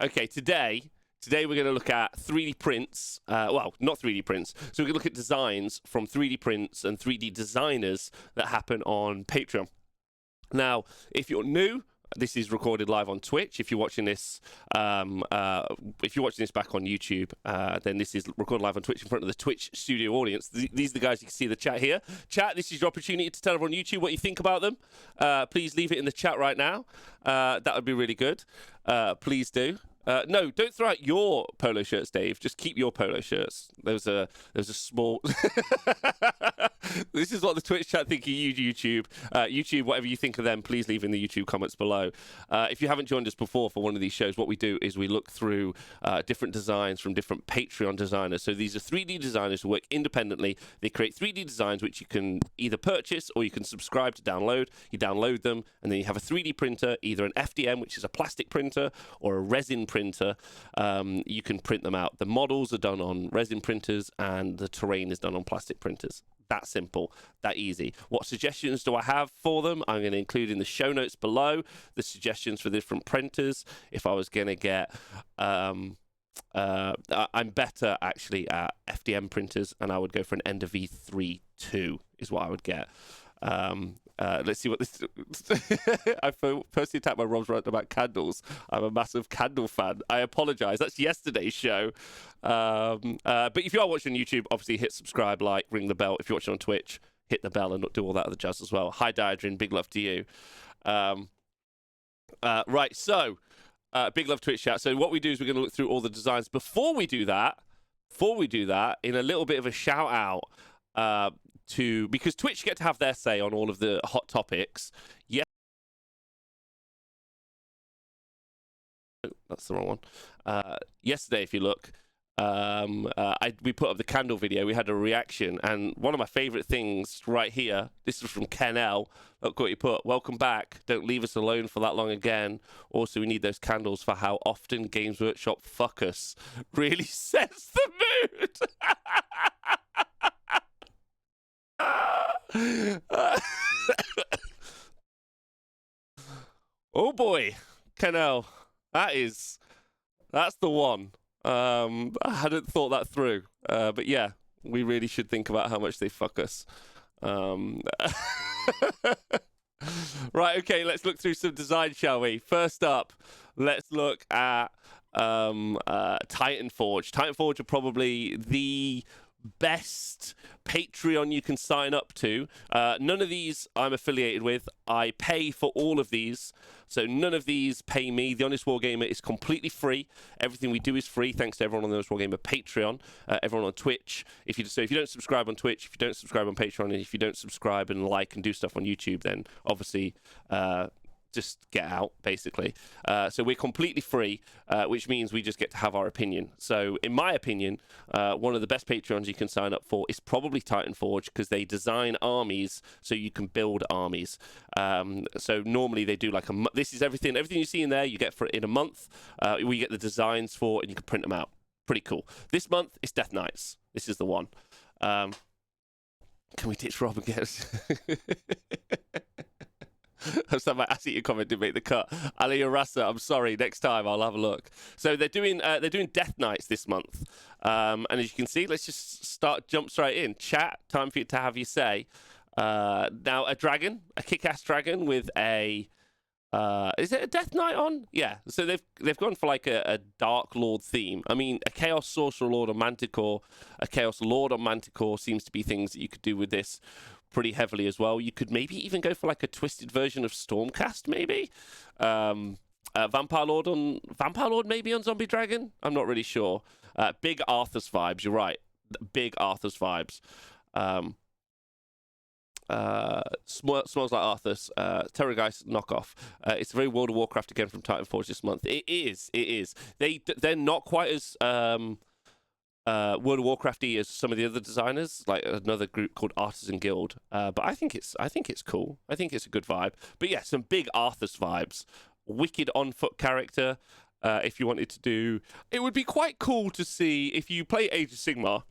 Okay, today we're going to look at 3D prints. Well, not 3D prints. So we're going to look at designs from 3D prints and 3D designers that happen on Patreon. Now, if you're new, this is recorded live on Twitch. If you're watching this, back on YouTube, then this is recorded live on Twitch in front of the Twitch studio audience. These are the guys you can see in the chat here. Chat, this is your opportunity to tell everyone on YouTube what you think about them. Please leave it in the chat right now. That would be really good. Please do. No, don't throw out your polo shirts, Dave. Just keep your polo shirts. There's a small. This is what the Twitch chat think of you, YouTube. YouTube, whatever you think of them, please leave in the YouTube comments below. If you haven't joined us before for one of these shows, what we do is we look through different designs from different Patreon designers. So these are 3D designers who work independently. They create 3D designs which you can either purchase or you can subscribe to download. You download them, and then you have a 3D printer, either an FDM, which is a plastic printer, or a resin printer. You can print them out. The models are done on resin printers, and the terrain is done on plastic printers. That simple, that easy. What suggestions do I have for them? I'm going to include in the show notes below the suggestions for different printers. If I was going to get, I'm better actually at FDM printers, and I would go for an Ender V3-2 is what I would get. Let's see what this. I personally attacked my Rob's right about candles. I'm a massive candle fan. I apologize. That's yesterday's show. But if you are watching on YouTube, obviously hit subscribe, like, ring the bell. If you're watching on Twitch, hit the bell and do all that other jazz as well. Hi, Diadrin. Big love to you. Right. So, big love Twitch chat. So what we do is we're going to look through all the designs. Before we do that, in a little bit of a shout out. Because Twitch get to have their say on all of the hot topics. Yeah, that's the wrong one. Yesterday, if you look, we put up the candle video. We had a reaction, and one of my favorite things right here. This was from Ken L. Look what he put. Welcome back. Don't leave us alone for that long again. Also, we need those candles for how often Games Workshop fuck us. Really sets the mood. Oh boy, Canel, that's the one. I hadn't thought that through, but yeah, we really should think about how much they fuck us. Right, okay, let's look through some design, shall we? First up, let's look at Titan Forge. Titan Forge are probably the best Patreon you can sign up to. None of these I'm affiliated with. I pay for all of these, so none of these pay me. The Honest Wargamer is completely free. Everything we do is free, thanks to everyone on the Honest Wargamer Patreon, everyone on Twitch. If you don't subscribe on Twitch, if you don't subscribe on Patreon, and if you don't subscribe and like and do stuff on YouTube, then obviously just get out, basically. So we're completely free, which means we just get to have our opinion. So in my opinion, one of the best Patreons you can sign up for is probably Titan Forge, because they design armies so you can build armies. So normally they do like this is everything you see in there you get for in a month. We get the designs for, and you can print them out. Pretty cool. This month it's Death Knights. This is the one. Can we ditch Rob and get I'm sorry, my ass-eating comment didn't make the cut. Ali Arasa, I'm sorry. Next time I'll have a look. So they're doing Death Knights this month, and as you can see, let's just jump straight in. Chat, time for you to have your say. Now a kick-ass dragon with a is it a Death Knight on? Yeah. So they've gone for like a Dark Lord theme. I mean, a Chaos Sorcerer Lord on Manticore, a Chaos Lord on Manticore seems to be things that you could do with this pretty heavily as well. You could maybe even go for like a twisted version of Stormcast, maybe. Vampire Lord maybe on Zombie Dragon. I'm not really sure. Big Arthas vibes. You're right. Big Arthas vibes. Smells like Arthas. Terrorgeist knockoff. It's very World of Warcraft again from Titan Forge this month. It is. They're not quite as World of Warcrafty as some of the other designers, like another group called Artisan Guild. But I think it's cool. I think it's a good vibe. But yeah, some big Arthas vibes. Wicked on foot character. If you wanted to do, it would be quite cool to see if you play Age of Sigmar.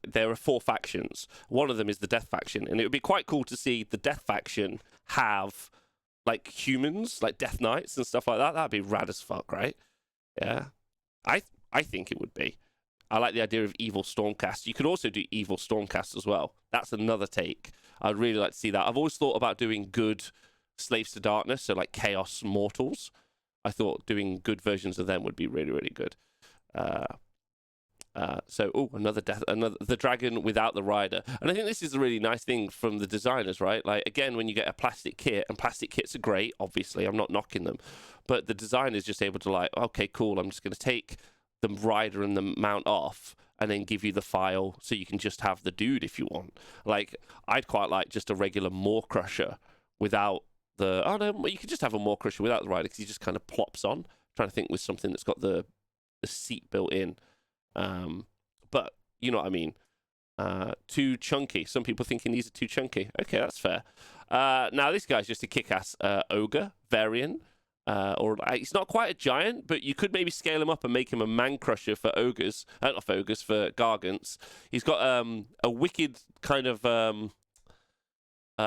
There are 4 factions. One of them is the Death faction, and it would be quite cool to see the Death faction have like humans, like Death Knights and stuff like that. That'd be rad as fuck, right? Yeah, I think it would be. I like the idea of evil Stormcast. You could also do evil Stormcast as well. That's another take. I'd really like to see that. I've always thought about doing good Slaves to Darkness, so like Chaos Mortals. I thought doing good versions of them would be really, really good. Another the dragon without the rider. And I think this is a really nice thing from the designers, right? Like, again, when you get a plastic kit, and plastic kits are great, obviously, I'm not knocking them, but the designer is just able to like, okay, cool, I'm just going to take the rider and the mount off and then give you the file so you can just have the dude if you want. Like, I'd quite like just a regular Maw Crusher without the... Oh, no, you could just have a Maw Crusher without the rider because he just kind of plops on. I'm trying to think with something that's got the seat built in. But you know what I mean. Too chunky. Some people thinking these are too chunky. Okay, that's fair. Now, this guy's just a kick-ass ogre variant. He's not quite a giant, but you could maybe scale him up and make him a man crusher for ogres. Not for ogres, for gargants. He's got a wicked kind of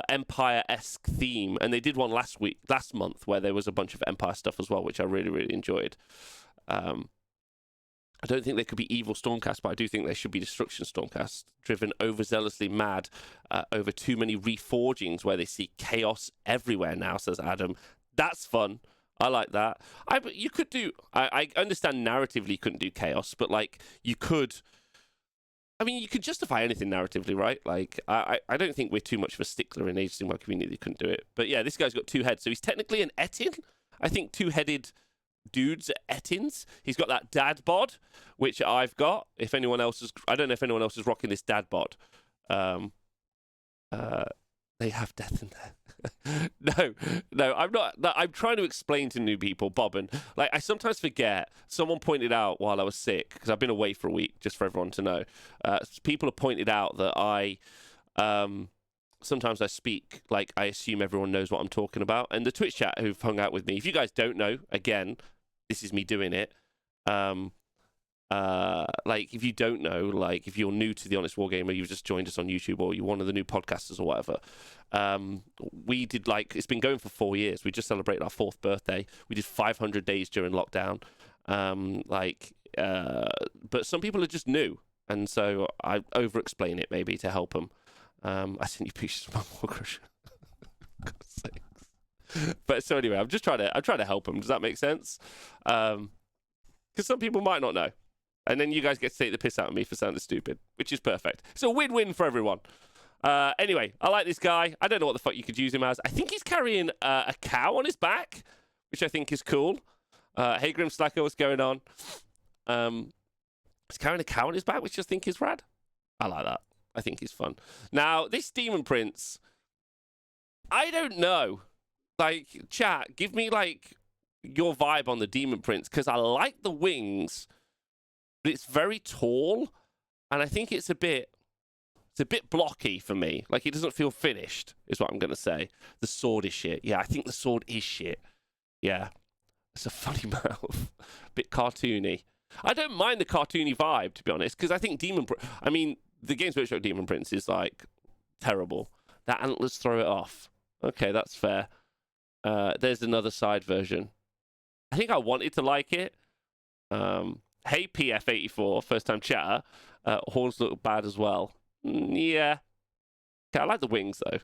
Empire-esque theme, and they did one last month, where there was a bunch of Empire stuff as well, which I really, really enjoyed. I don't think they could be evil Stormcast, but I do think they should be destruction Stormcast, driven overzealously mad over too many reforgings where they see chaos everywhere now, says Adam. That's fun. I like that. You could do... I understand narratively you couldn't do chaos, but, like, you could... I mean, you could justify anything narratively, right? Like, I don't think we're too much of a stickler in Age of Sigmar community that you couldn't do it. But, yeah, this guy's got 2 heads, so he's technically an Etin. I think 2-headed dudes are Etins. He's got that dad bod, which I've got. If anyone else is... I don't know if anyone else is rocking this dad bod. They have death in there. No, I'm not. I'm trying to explain to new people, Bobbin. Like, I sometimes forget. Someone pointed out while I was sick, because I've been away for a week, just for everyone to know. People have pointed out that sometimes I speak like I assume everyone knows what I'm talking about. And the Twitch chat who've hung out with me, if you guys don't know, again, this is me doing it. Like, if you don't know, like, if you're new to The Honest Wargamer, you've just joined us on YouTube, or you're one of the new podcasters or whatever, we did, like, it's been going for 4 years. We just celebrated our 4th birthday. We did 500 days during lockdown. But some people are just new, and so I over-explain it maybe to help them. I sent you pictures of my War Crusher. God's sakes. But so anyway, I'm trying to help them. Does that make sense? Because some people might not know. And then you guys get to take the piss out of me for sounding stupid, which is perfect. It's a win-win for everyone. Anyway, I like this guy. I don't know what the fuck you could use him as. I think he's carrying a cow on his back, which I think is cool. Hey, Grim Slacker, what's going on? He's carrying a cow on his back, which I think is rad. I like that. I think he's fun. Now, this Demon Prince, I don't know. Like, chat, give me, like, your vibe on the Demon Prince, because I like the wings, but it's very tall, and I think it's a bit blocky for me. Like, it doesn't feel finished, is what I'm going to say. The sword is shit. Yeah, I think the sword is shit. Yeah. It's a funny mouth. Bit cartoony. I don't mind the cartoony vibe, to be honest, because I think the Games Workshop Demon Prince is, like, terrible. That antlers throw it off. Okay, that's fair. There's another side version. I think I wanted to like it. Hey, PF84, first-time chatter. Horns look bad as well. Yeah. Okay, I like the wings, though.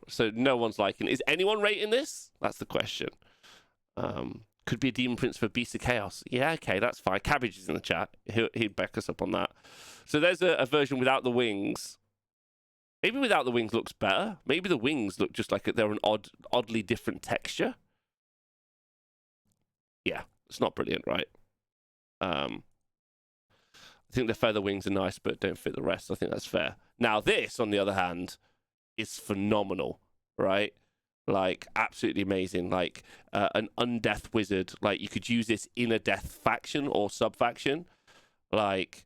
So no one's liking it. Is anyone rating this? That's the question. Could be a Demon Prince for Beast of Chaos. Yeah, okay, that's fine. Cabbage is in the chat. He'd back us up on that. So there's a version without the wings. Maybe without the wings looks better. Maybe the wings look just like they're an oddly different texture. Yeah, it's not brilliant, right? I think the feather wings are nice, but don't fit the rest. I think that's fair. Now, this, on the other hand, is phenomenal, right? Like, absolutely amazing. Like, an undeath wizard. Like, you could use this in a death faction or sub-faction. Like,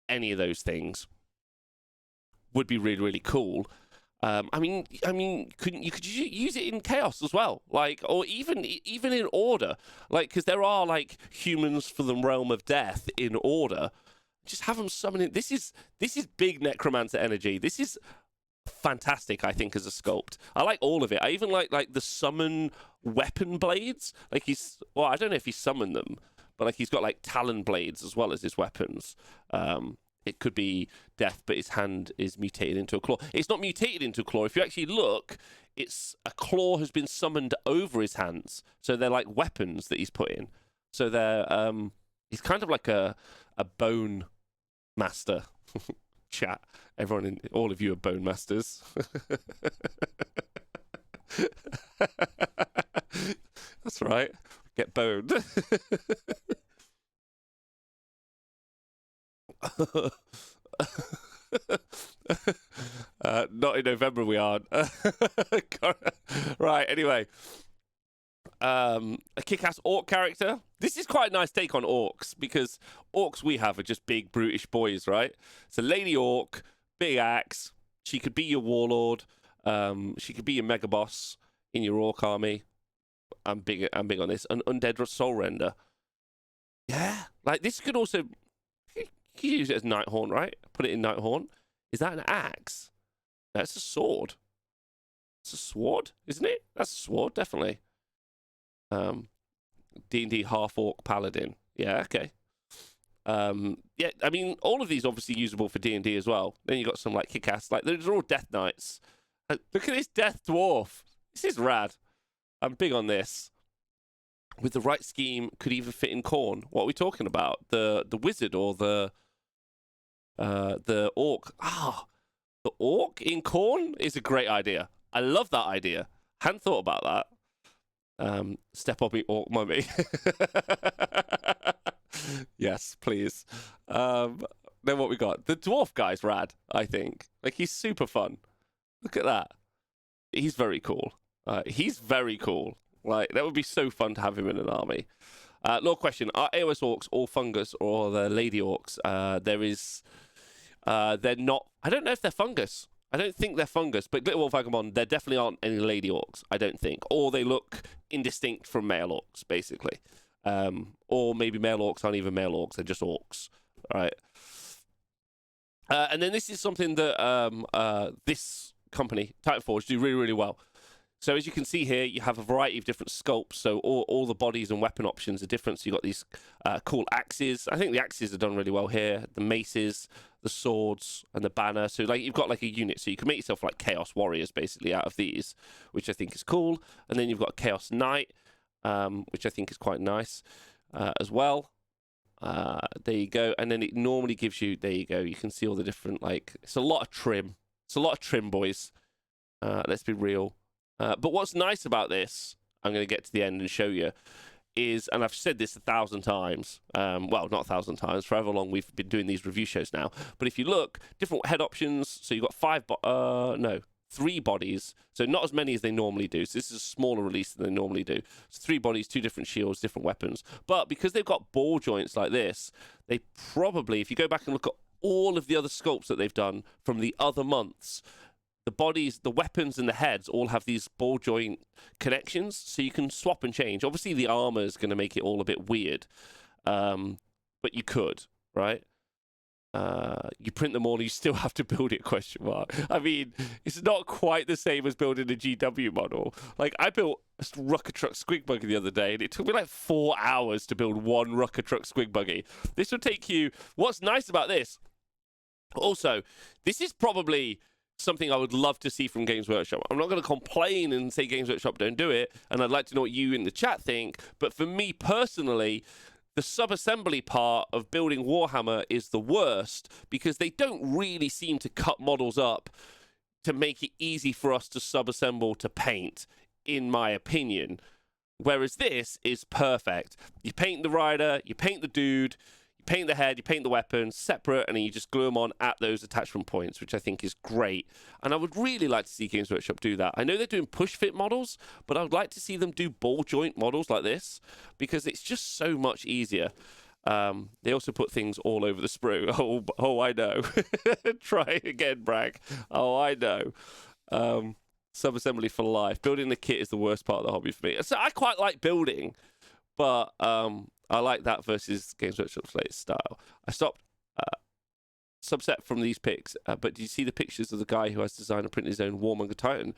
any of those things would be really, really cool. I mean, you could use it in Chaos as well, like, or even in Order, like, because there are, like, humans for the realm of death in Order. Just have them summon it. This is big Necromancer energy. This is fantastic, I think, as a sculpt. I like all of it. I even like the summon weapon blades. Like well, I don't know if he summoned them, but like he's got like talon blades as well as his weapons. It could be death, but his hand is mutated into a claw. It's not mutated into a claw. If you actually look, it's a claw has been summoned over his hands. So they're like weapons that he's put in. So they're he's kind of like a bone master. Chat. All of you are bone masters. That's right. Get boned. Not in November, we aren't. Right, anyway. A kick-ass orc character. This is quite a nice take on orcs, because orcs we have are just big, brutish boys, right? So Lady Orc, big axe. She could be your warlord. She could be your mega boss in your orc army. I'm big on this. An undead soul render. Yeah, like this could also... You can use it as Nighthorn, right? Put it in Nighthorn. Is that an axe? That's a sword. It's a sword, isn't it? That's a sword, definitely. D&D half-orc paladin. Yeah, okay. Yeah, I mean, all of these obviously usable for D&D as well. Then you got some, like, kick-ass. Like, they're all Death Knights. Look at this Death Dwarf. This is rad. I'm big on this. With the right scheme, could even fit in Khorne. What are we talking about? The wizard or the orc? The orc in Khorne is a great idea. I love that idea. Hadn't thought about that. Step up, me orc mummy. Yes, please. Then what we got? The dwarf guy's rad, I think. Like, he's super fun. Look at that. He's very cool. He's very cool. Like, that would be so fun to have him in an army. Lord question, are AOS orcs all fungus or the lady orcs? They're not, I don't know if they're fungus. I don't think they're fungus, but Little Wolf Vagabond, there definitely aren't any lady orcs, I don't think. Or they look indistinct from male orcs, basically. Or maybe male orcs aren't even male orcs, they're just orcs. All right. And then this is something that this company, Titanforge, do really, really well. So as you can see here, you have a variety of different sculpts. So all the bodies and weapon options are different. So you've got these cool axes. I think the axes are done really well here. The maces, the swords, and the banner. So like you've got like a unit. So you can make yourself like Chaos Warriors basically out of these, which I think is cool. And then you've got a Chaos Knight, which I think is quite nice as well. There you go. And then it normally gives you, there you go. You can see all the different, like, it's a lot of trim. It's a lot of trim, boys. Let's be real. But what's nice about this, I'm going to get to the end and show you, is, and I've said this 1,000 times, well, not 1,000 times, for however long we've been doing these review shows now, but if you look, different head options, so you've got 3 bodies, so not as many as they normally do, so this is a smaller release than they normally do. So 3 bodies, 2 different shields, different weapons, but because they've got ball joints like this, they probably, if you go back and look at all of the other sculpts that they've done from the other months, the bodies, the weapons, and the heads all have these ball joint connections, so you can swap and change. Obviously, the armor is going to make it all a bit weird, but you could, right? You print them all, and you still have to build it, question mark. I mean, it's not quite the same as building a GW model. Like, I built a Rucker Truck Squig Buggy the other day, and it took me like 4 hours to build one Rucker Truck Squig Buggy. This will take you... What's nice about this, also, this is probably... something I would love to see from Games Workshop. I'm not going to complain and say Games Workshop don't do it, and I'd like to know what you in the chat think, but for me personally, the sub-assembly part of building Warhammer is the worst, because they don't really seem to cut models up to make it easy for us to sub-assemble to paint, in my opinion. Whereas this is perfect. You paint the rider, you paint the dude, you paint the head, you paint the weapons separate, and then you just glue them on at those attachment points, which I think is great. And I would really like to see Games Workshop do that. I know they're doing push-fit models, but I would like to see them do ball joint models like this, because it's just so much easier. They also put things all over the sprue. Oh, I know. Try again, Bragg. Oh, I know. Sub-assembly for life. Building the kit is the worst part of the hobby for me. So I quite like building, but... I like that versus Games Workshop's latest style. I stopped subset from these pics, but do you see the pictures of the guy who has designed and printed his own Warmonger Titan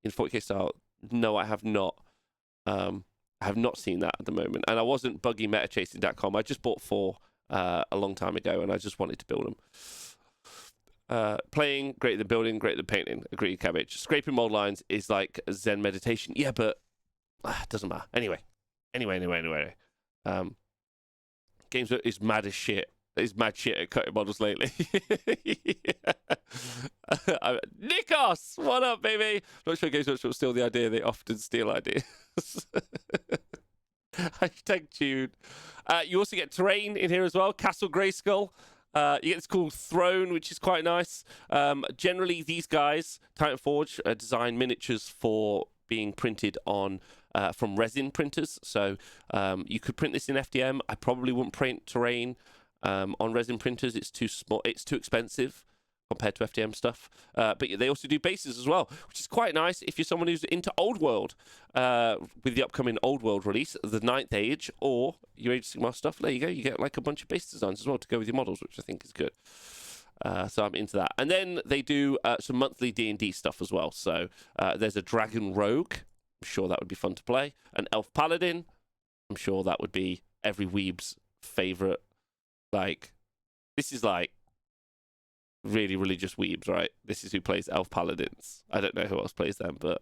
in 40k style? No, I have not. I have not seen that at the moment, and I wasn't buggy metachasing.com. I just bought 4 a long time ago, and I just wanted to build them. Playing, greater than building, greater than painting. Agreed, Cabbage. Scraping mold lines is like Zen meditation. Yeah, but doesn't matter. Anyway. Games is mad as shit. It's mad shit at cutting models lately. Nikos, what up, baby? Not sure Games Workshop will steal the idea. They often steal ideas. Hashtag tune. You also get terrain in here as well. Castle Grayskull. You get this cool throne, which is quite nice. Generally, these guys, Titan Forge, design miniatures for being printed on from resin printers. So you could print this in FDM. I probably wouldn't print terrain on resin printers. It's too small. It's too expensive compared to FDM stuff. But they also do bases as well, which is quite nice if you're someone who's into Old World with the upcoming Old World release, the 9th Age, or your Age of Sigmar stuff. There you go. You get like a bunch of base designs as well to go with your models, which I think is good. So I'm into that. And then they do some monthly D&D stuff as well. So there's a Dragon Rogue. I'm sure that would be fun to play. An Elf Paladin. I'm sure that would be every weeb's favorite. Like, this is like really religious weebs, right? This is who plays Elf Paladins. I don't know who else plays them, but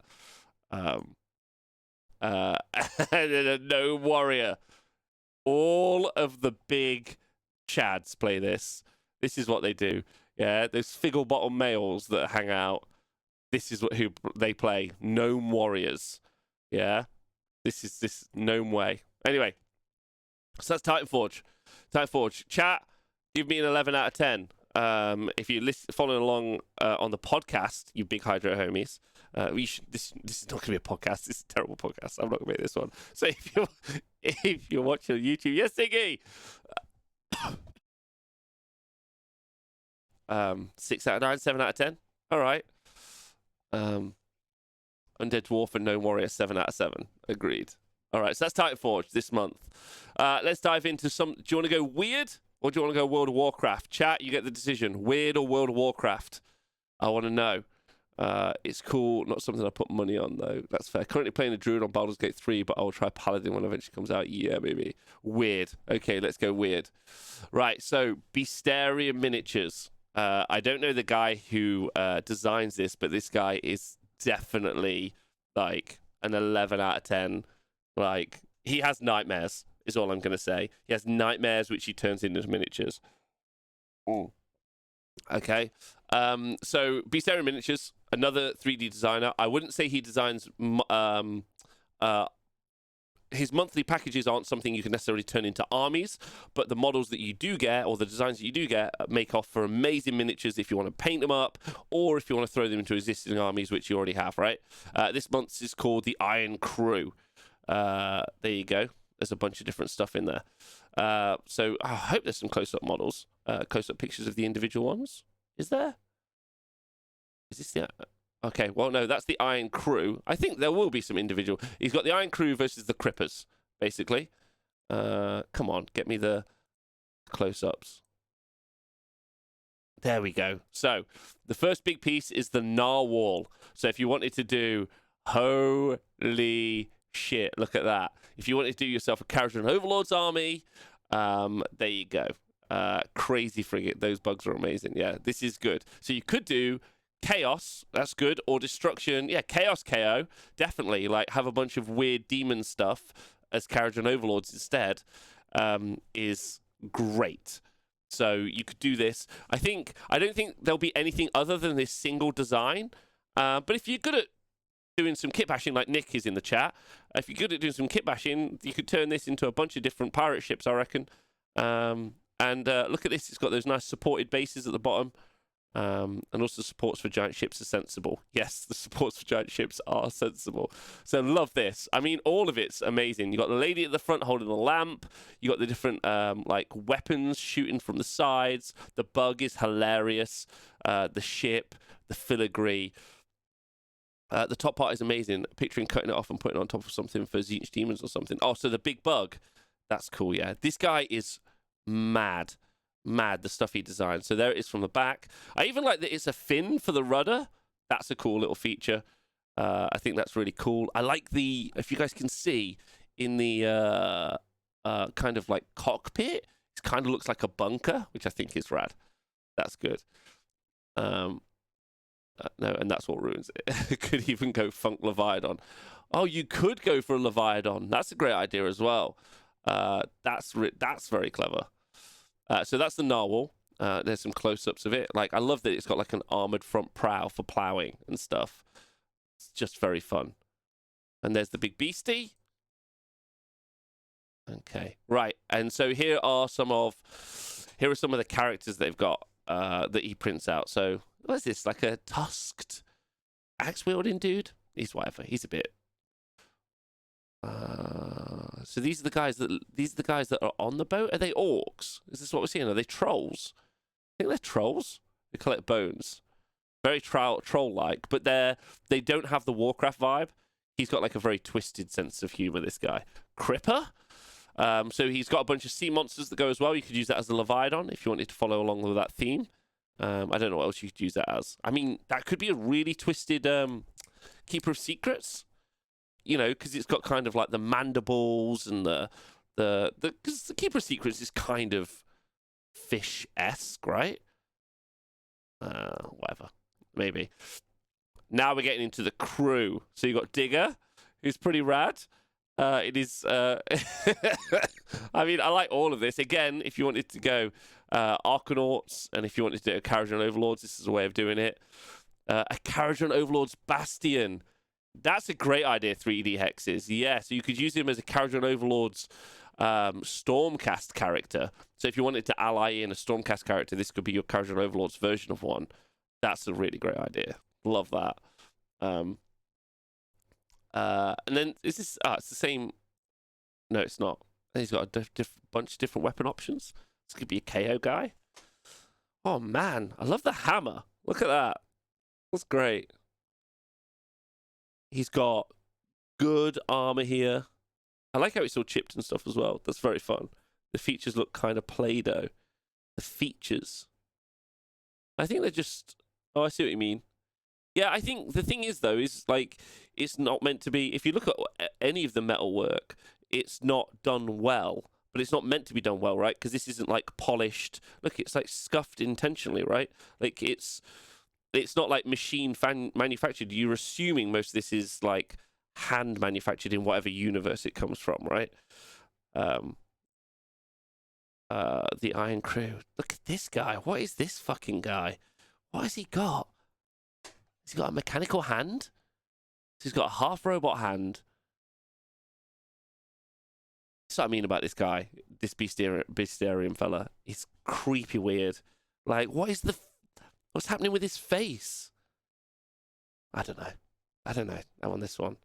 and a Gnome Warrior. All of the big chads play this. This is what they do. Yeah, those figgle bottom males that hang out. This is who they play. Gnome Warriors. Yeah, this is this gnome way. Anyway, so that's Titan Forge. Titan Forge. Chat, give me an 11 out of 10. If you're following along on the podcast, you big Hydro homies, this is not going to be a podcast. This is a terrible podcast. I'm not going to make this one. So if you're watching on YouTube, yes, Iggy. 6 out of 9, 7 out of 10. All right. Undead Dwarf and Gnome Warrior, 7 out of 7. Agreed. All right, so that's Titan Forge this month. Let's dive into some. Do you want to go weird or do you want to go World of Warcraft? Chat, you get the decision. Weird or World of Warcraft? I want to know. It's cool. Not something I put money on, though. That's fair. Currently playing a Druid on Baldur's Gate 3, but I will try Paladin when it eventually comes out. Yeah, maybe. Weird. Okay, let's go weird. Right, so Bisterian Miniatures. I don't know the guy who designs this, but this guy is definitely like an 11 out of 10. Like, he has nightmares, is all I'm going to say. He has nightmares, which he turns into miniatures. Ooh. Okay. So, Bisterian Miniatures, another 3D designer. I wouldn't say he designs... his monthly packages aren't something you can necessarily turn into armies, but the models that you do get, or the designs that you do get, make off for amazing miniatures if you want to paint them up, or if you want to throw them into existing armies, which you already have, right? This month's is called the Iron Crew. There you go. There's a bunch of different stuff in there. So I hope there's some close-up models, close-up pictures of the individual ones. Is there? Is this the... Okay, well, no, that's the Iron Crew. I think there will be some individual. He's got the Iron Crew versus the Crippers, basically. Come on, get me the close-ups. There we go. So, the first big piece is the Gnar Wall. So, if you wanted to do... Holy shit, look at that. If you wanted to do yourself a Kharadron Overlord's army, there you go. Crazy frigate. Those bugs are amazing. Yeah, this is good. So, you could do... Chaos, that's good, or destruction. Yeah, Chaos KO, definitely. Like, have a bunch of weird demon stuff as Kharadron Overlords instead, is great. So you could do this. I don't think there'll be anything other than this single design. But if you're good at doing some kit bashing, like Nick is in the chat, if you're good at doing some kit bashing, you could turn this into a bunch of different pirate ships, I reckon. And look at this. It's got those nice supported bases at the bottom. And also supports for giant ships are sensible. Yes, the supports for giant ships are sensible. So love this. I mean, all of it's amazing. You got the lady at the front holding the lamp. You got the different like weapons shooting from the sides. The bug is hilarious. The ship, the filigree. The top part is amazing. Picturing cutting it off and putting it on top of something for Tzeentch demons or something. Oh, so the big bug. That's cool. Yeah, this guy is mad. mad, the stuff he designed. So there it is from the back. I even like that it's a fin for the rudder. That's a cool little feature. I think that's really cool. I like the, if you guys can see, in the kind of like cockpit, it kind of looks like a bunker, which I think is rad. That's good. No, and that's what ruins it. Could even go Funk Leviathan. Oh, you could go for a Leviathan. That's a great idea as well. That's very clever. So that's the Gnar Wall. There's some close-ups of it. Like, I love that it's got like an armored front prow for plowing and stuff. It's just very fun. And there's the big beastie. Okay, right. And so here are some of the characters they've got that he prints out. So what is this? Like a tusked axe wielding dude? He's whatever. He's a bit. So these are the guys that are on the boat. Are they orcs? Is this what we're seeing? Are they trolls? I think they're trolls. They collect bones. Very troll-like, but they don't have the Warcraft vibe. He's got like a very twisted sense of humor, this guy. Cripper. So he's got a bunch of sea monsters that go as well. You could use that as a Leviathan if you wanted to follow along with that theme. I don't know what else you could use that as. I mean, that could be a really twisted Keeper of Secrets. You know, because it's got kind of like the mandibles and because the Keeper of Secrets is kind of fish-esque, right? Whatever. Maybe. Now we're getting into the crew. So you got Digger, who's pretty rad. It is. I mean, I like all of this. Again, if you wanted to go Arcanauts, and if you wanted to do a Kharadron Overlords, this is a way of doing it. A Kharadron Overlords Bastion. That's a great idea, 3D hexes. Yeah, so you could use him as a Kharadron Overlords Stormcast character. So if you wanted to ally in a Stormcast character, this could be your Kharadron Overlords version of one. That's a really great idea. Love that. And then is this? It's the same. No, it's not. He's got a bunch of different weapon options. This could be a KO guy. Oh man, I love the hammer. Look at that. That's great. He's got good armor here. I like how it's all chipped and stuff as well. That's very fun. The features look kind of Play-Doh. The features. I think they're just. Oh, I see what you mean. Yeah, I think the thing is, though, is like it's not meant to be. If you look at any of the metal work, it's not done well. But it's not meant to be done well, right? Because this isn't like polished. Look, it's like scuffed intentionally, right? Like it's not like machine manufactured. You're assuming most of this is like hand manufactured in whatever universe it comes from, right? The Iron Crew. Look at this guy. What is this fucking guy? What has he got? Has he got a mechanical hand? So he's got a half robot hand. That's what I mean about this guy, this Bisterian fella. He's creepy weird. Like, what's happening with his face? I don't know. I want this one.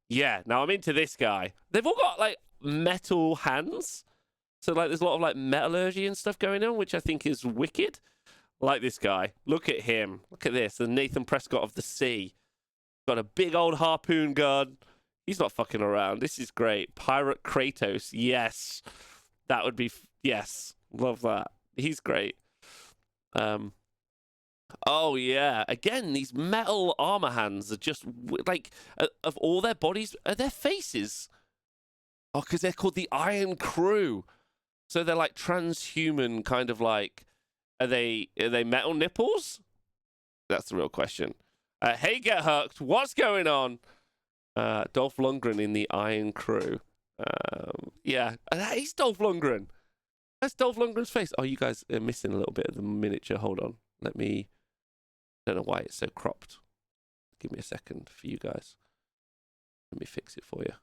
Yeah, now I'm into this guy. They've all got like metal hands. So like there's a lot of like metallurgy and stuff going on, which I think is wicked. Like this guy. Look at him. Look at this. The Nathan Prescott of the sea. Got a big old harpoon gun. He's not fucking around. This is great. Pirate Kratos. Yes. That would be yes. Love that. He's great. Oh yeah. Again, these metal armor hands are just like of all their bodies are their faces. Oh, because they're called the Iron Crew. So they're like transhuman, kind of like. Are they metal nipples? That's the real question. Hey, get hooked. What's going on? Dolph Lundgren in the Iron Crew. Yeah, he's Dolph Lundgren. That's Dolph Lundgren's face. Oh, you guys are missing a little bit of the miniature. Hold on. I don't know why it's so cropped. Give me a second for you guys. Let me fix it for you.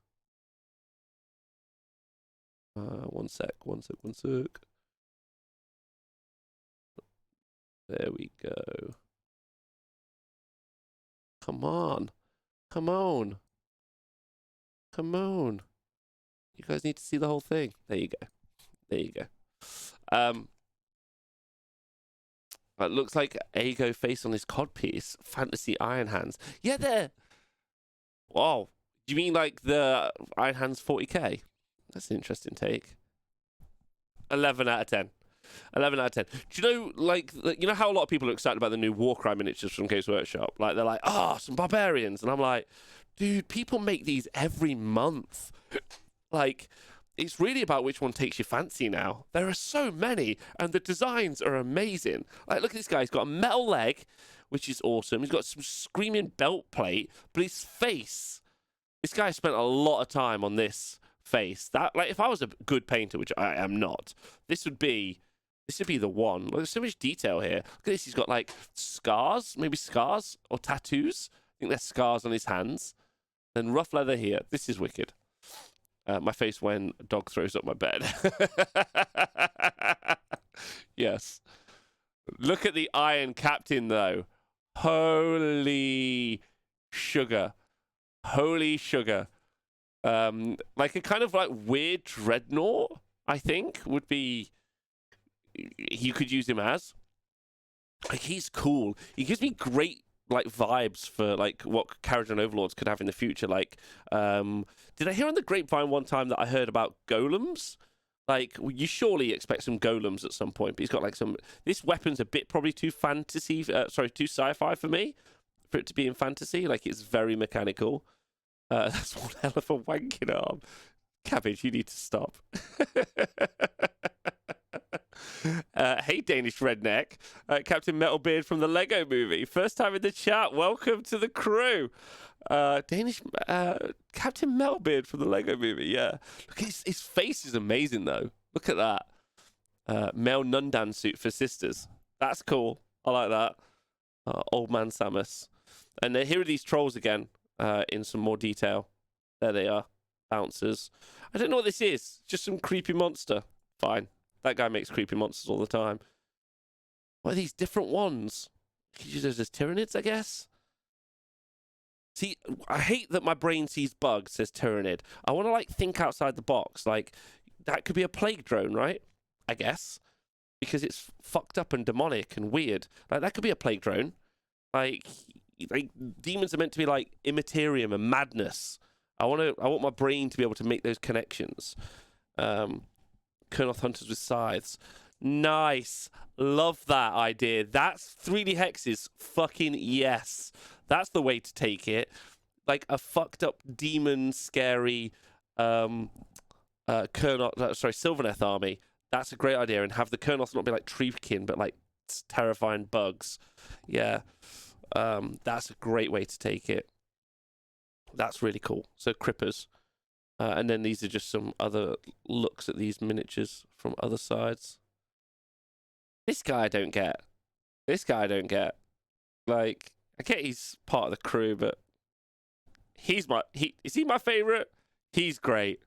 One sec. There we go. Come on. You guys need to see the whole thing. There you go. It looks like Ago face on his codpiece. Fantasy Iron Hands. Yeah, there. Wow. Do you mean like the Iron Hands 40k? That's an interesting take. 11 out of 10. 11 out of 10. Do you know, like, you know how a lot of people are excited about the new Warcry miniatures from Games Workshop? Like, they're like, some barbarians. And I'm like, dude, people make these every month. Like, it's really about which one takes your fancy now. There are so many, and the designs are amazing. Like, look at this guy. He's got a metal leg, which is awesome. He's got some screaming belt plate, but his face, this guy spent a lot of time on this face. That, like, if I was a good painter, which I am not, this would be the one. Look, there's so much detail here. Look at this. He's got, like, scars, maybe scars or tattoos. I think there's scars on his hands. Then rough leather here. This is wicked. My face when a dog throws up my bed. Yes. Look at the Iron Captain, though. Holy sugar. Holy sugar. Like a kind of like weird dreadnought, I think, would be... You could use him as. Like, he's cool. He gives me great, like, vibes for, like, what Kharadron Overlords could have in the future. Like, did I hear on the grapevine one time that I heard about golems? Like, you surely expect some golems at some point, but he's got, like, some... This weapon's a bit probably too fantasy... too sci-fi for me, for it to be in fantasy. Like, it's very mechanical. That's one hell of a wanking arm. Cabbage, you need to stop. Hey, Danish redneck. Captain Metalbeard from the Lego Movie. First time in the chat. Welcome to the crew. Danish Captain Metalbeard from the Lego Movie. Yeah. Look, his face is amazing, though. Look at that. Male Nundan suit for sisters. That's cool. I like that. Old man Samus. And here are these trolls again in some more detail. There they are. Bouncers. I don't know what this is. Just some creepy monster. Fine. That guy makes creepy monsters all the time. What are these different ones? There's Tyranids, I guess? See, I hate that my brain sees bugs, says Tyranid. I want to, like, think outside the box. Like, that could be a plague drone, right? I guess. Because it's fucked up and demonic and weird. Like, that could be a plague drone. Like demons are meant to be, like, immaterium and madness. I want my brain to be able to make those connections. Kurnoth Hunters with Scythes. Nice. Love that idea. That's 3D hexes. Fucking yes. That's the way to take it. Like a fucked up demon, scary Sylvaneth army. That's a great idea. And have the Kurnoth not be like Treekin, but like terrifying bugs. Yeah. That's a great way to take it. That's really cool. So Crippers. And then these are just some other looks at these miniatures from other sides. This guy I don't get. Like, I get he's part of the crew, but is he my favorite? He's great.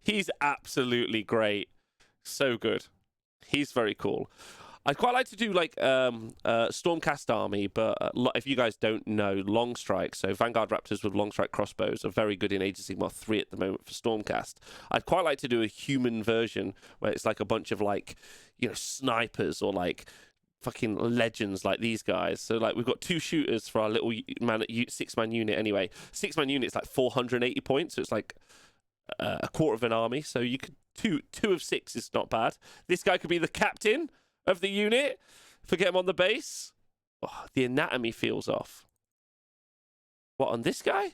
He's absolutely great. So good. He's very cool. I'd quite like to do like Stormcast army, but if you guys don't know, long strike, so Vanguard Raptors with long strike crossbows are very good in Age of Sigmar 3 at the moment for Stormcast. I'd quite like to do a human version where it's like a bunch of like, you know, snipers or like fucking legends like these guys. So like we've got 2 shooters for our little 6-man unit anyway. 6-man unit is like 480 points, so it's like a quarter of an army. So you could two of 6 is not bad. This guy could be the captain of the unit. Forget him on the base. Oh, the anatomy feels off. What, on this guy?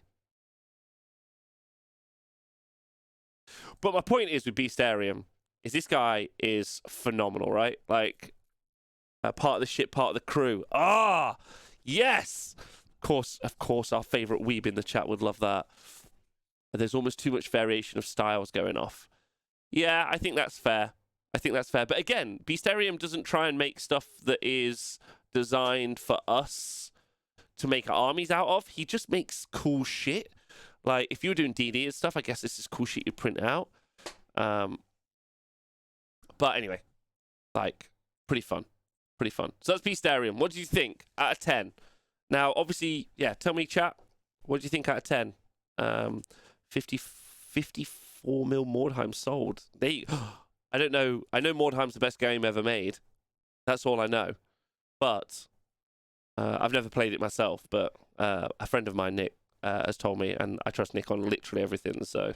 But my point is with Bisterian is this guy is phenomenal, right? Like part of the ship, part of the crew. Ah, yes. Of course, our favorite weeb in the chat would love that. There's almost too much variation of styles going off. Yeah, I think that's fair. But again, Bisterian doesn't try and make stuff that is designed for us to make armies out of. He just makes cool shit. Like, if you were doing DD and stuff, I guess this is cool shit you print out. But anyway, like, pretty fun. So that's Bisterian. What do you think out of 10? Now, obviously, yeah, tell me, chat, what do you think out of 10? 54 mil Mordheim sold. I don't know. I know Mordheim's the best game ever made. That's all I know. But I've never played it myself. But a friend of mine, Nick, has told me, and I trust Nick on literally everything. So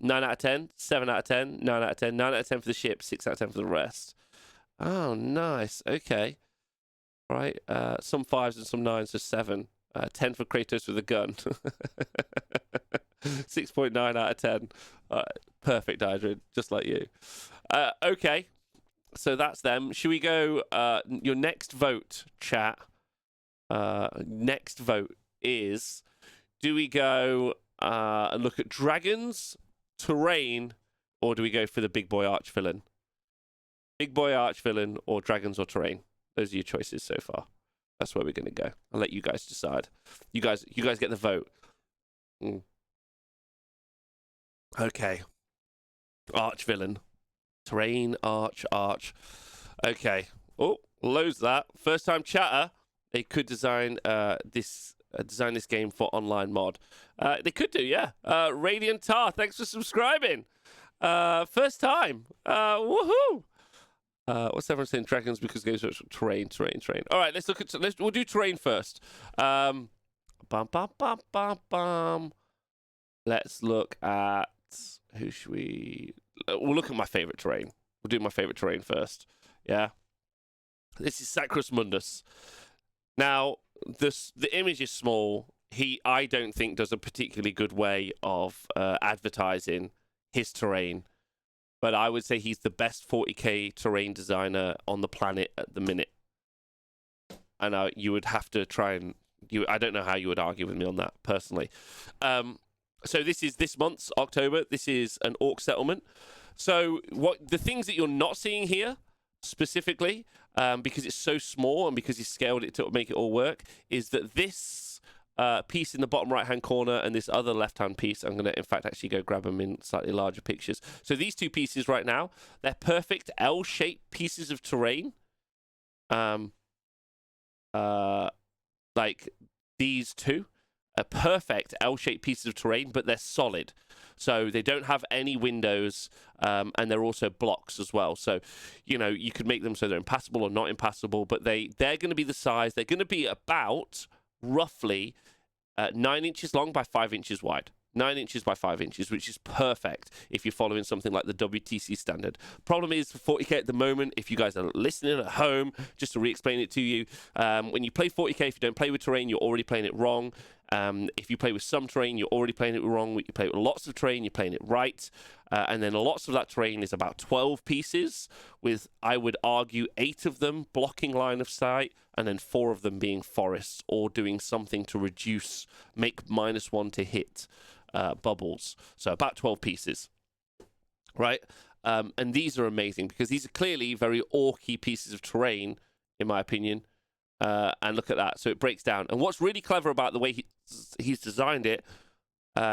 9 out of 10, 7 out of 10, 9 out of 10, 9 out of 10 for the ship, 6 out of 10 for the rest. Oh, nice. Okay. Right. Some 5s and some 9s, so 7. 10 for Kratos with a gun. 6.9 out of 10. Perfect, Hydra, just like you. Okay. So that's them. Should we go? Your next vote, chat. Next vote is: do we go and look at dragons, terrain, or do we go for the big boy arch villain? Big boy arch villain or dragons or terrain? Those are your choices so far. That's where we're going to go. I'll let you guys decide. You guys get the vote. Okay. Arch villain. Terrain, arch. Okay. Oh, loads of that. First time chatter. They could design this game for online mod. They could do, yeah. Radiant Tar, thanks for subscribing. First time. Woohoo! What's everyone saying? Dragons because games are terrain. All right, let's look at. We'll do terrain first. Bum. Let's look at who should we? We'll look at my favorite terrain. We'll do my favorite terrain first. Yeah. This is Sakuras Mundus. Now, the image is small. I don't think, does a particularly good way of advertising his terrain. But I would say he's the best 40k terrain designer on the planet at the minute. And you would have to try and... I don't know how you would argue with me on that, personally. So this is this month's October. This is an orc settlement. So the things that you're not seeing here, specifically, because it's so small and because he scaled it to make it all work, is that this piece in the bottom right-hand corner and this other left-hand piece, I'm going to, in fact, actually go grab them in slightly larger pictures. So these two pieces right now, they're perfect L-shaped pieces of terrain. Like these two are perfect L-shaped pieces of terrain, but they're solid. So they don't have any windows, and they're also blocks as well. So, you could make them so they're impassable or not impassable, but they're going to be the size. They're going to be about roughly 9 inches long by 5 inches wide. 9 inches by 5 inches, which is perfect if you're following something like the WTC standard. Problem is, for 40k at the moment, if you guys are listening at home, just to re-explain it to you, when you play 40k, if you don't play with terrain, you're already playing it wrong. If you play with some terrain, you're already playing it wrong. You play with lots of terrain, you're playing it right. And then lots of that terrain is about 12 pieces, with, I would argue, 8 of them blocking line of sight, and then 4 of them being forests or doing something to make -1 to hit bubbles. So about 12 pieces, right? And these are amazing because these are clearly very orky pieces of terrain, in my opinion. And look at that. So it breaks down. And what's really clever about the way he's designed it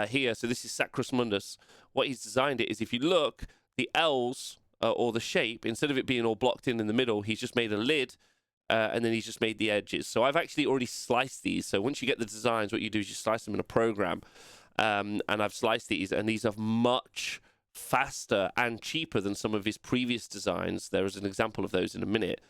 here, so this is Sakuras Mundus. What he's designed it is, if you look, the L's or the shape, instead of it being all blocked in the middle, he's just made a lid, and then he's just made the edges. So I've actually already sliced these. So once you get the designs, what you do is you slice them in a program. And I've sliced these, and these are much faster and cheaper than some of his previous designs. There is an example of those in a minute.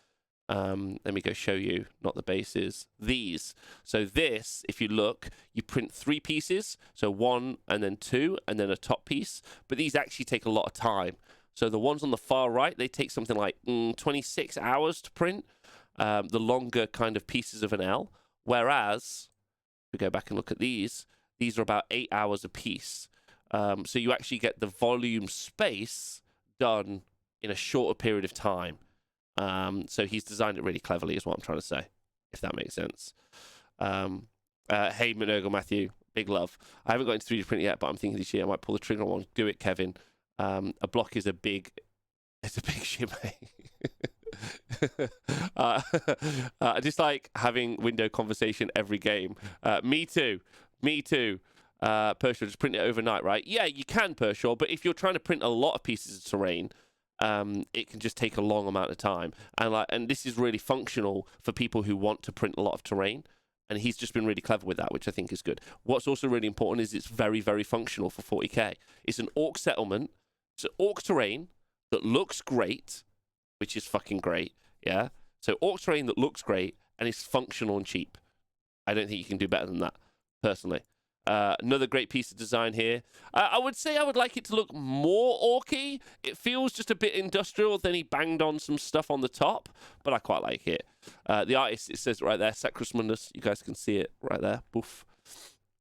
Let me go show you, not the bases. These. So this, if you look, you print 3 pieces. So 1 and then 2 and then a top piece. But these actually take a lot of time. So the ones on the far right, they take something like 26 hours to print. The longer kind of pieces of an L. Whereas, if we go back and look at these are about 8 hours a piece. So you actually get the volume space done in a shorter period of time. So he's designed it really cleverly, is what I'm trying to say, if that makes sense. Hey, Minogo Matthew, big love. I haven't got into 3D print yet, but I'm thinking this year I might pull the trigger on one. Do it, Kevin. A block is it's a big shit, mate. I just like having window conversation every game. Me too. Pershaw, just print it overnight, right? Yeah, you can, Pershaw, but if you're trying to print a lot of pieces of terrain, it can just take a long amount of time. And this is really functional for people who want to print a lot of terrain. And he's just been really clever with that, which I think is good. What's also really important is it's very, very functional for 40k. It's an orc settlement. It's an orc terrain that looks great, which is fucking great, yeah? So orc terrain that looks great and is functional and cheap. I don't think you can do better than that, personally. Another great piece of design here. I would say I would like it to look more orky. It feels just a bit industrial. Then he banged on some stuff on the top, but I quite like it. The artist, it says right there, Sakuras Mundus. You guys can see it right there. Boof.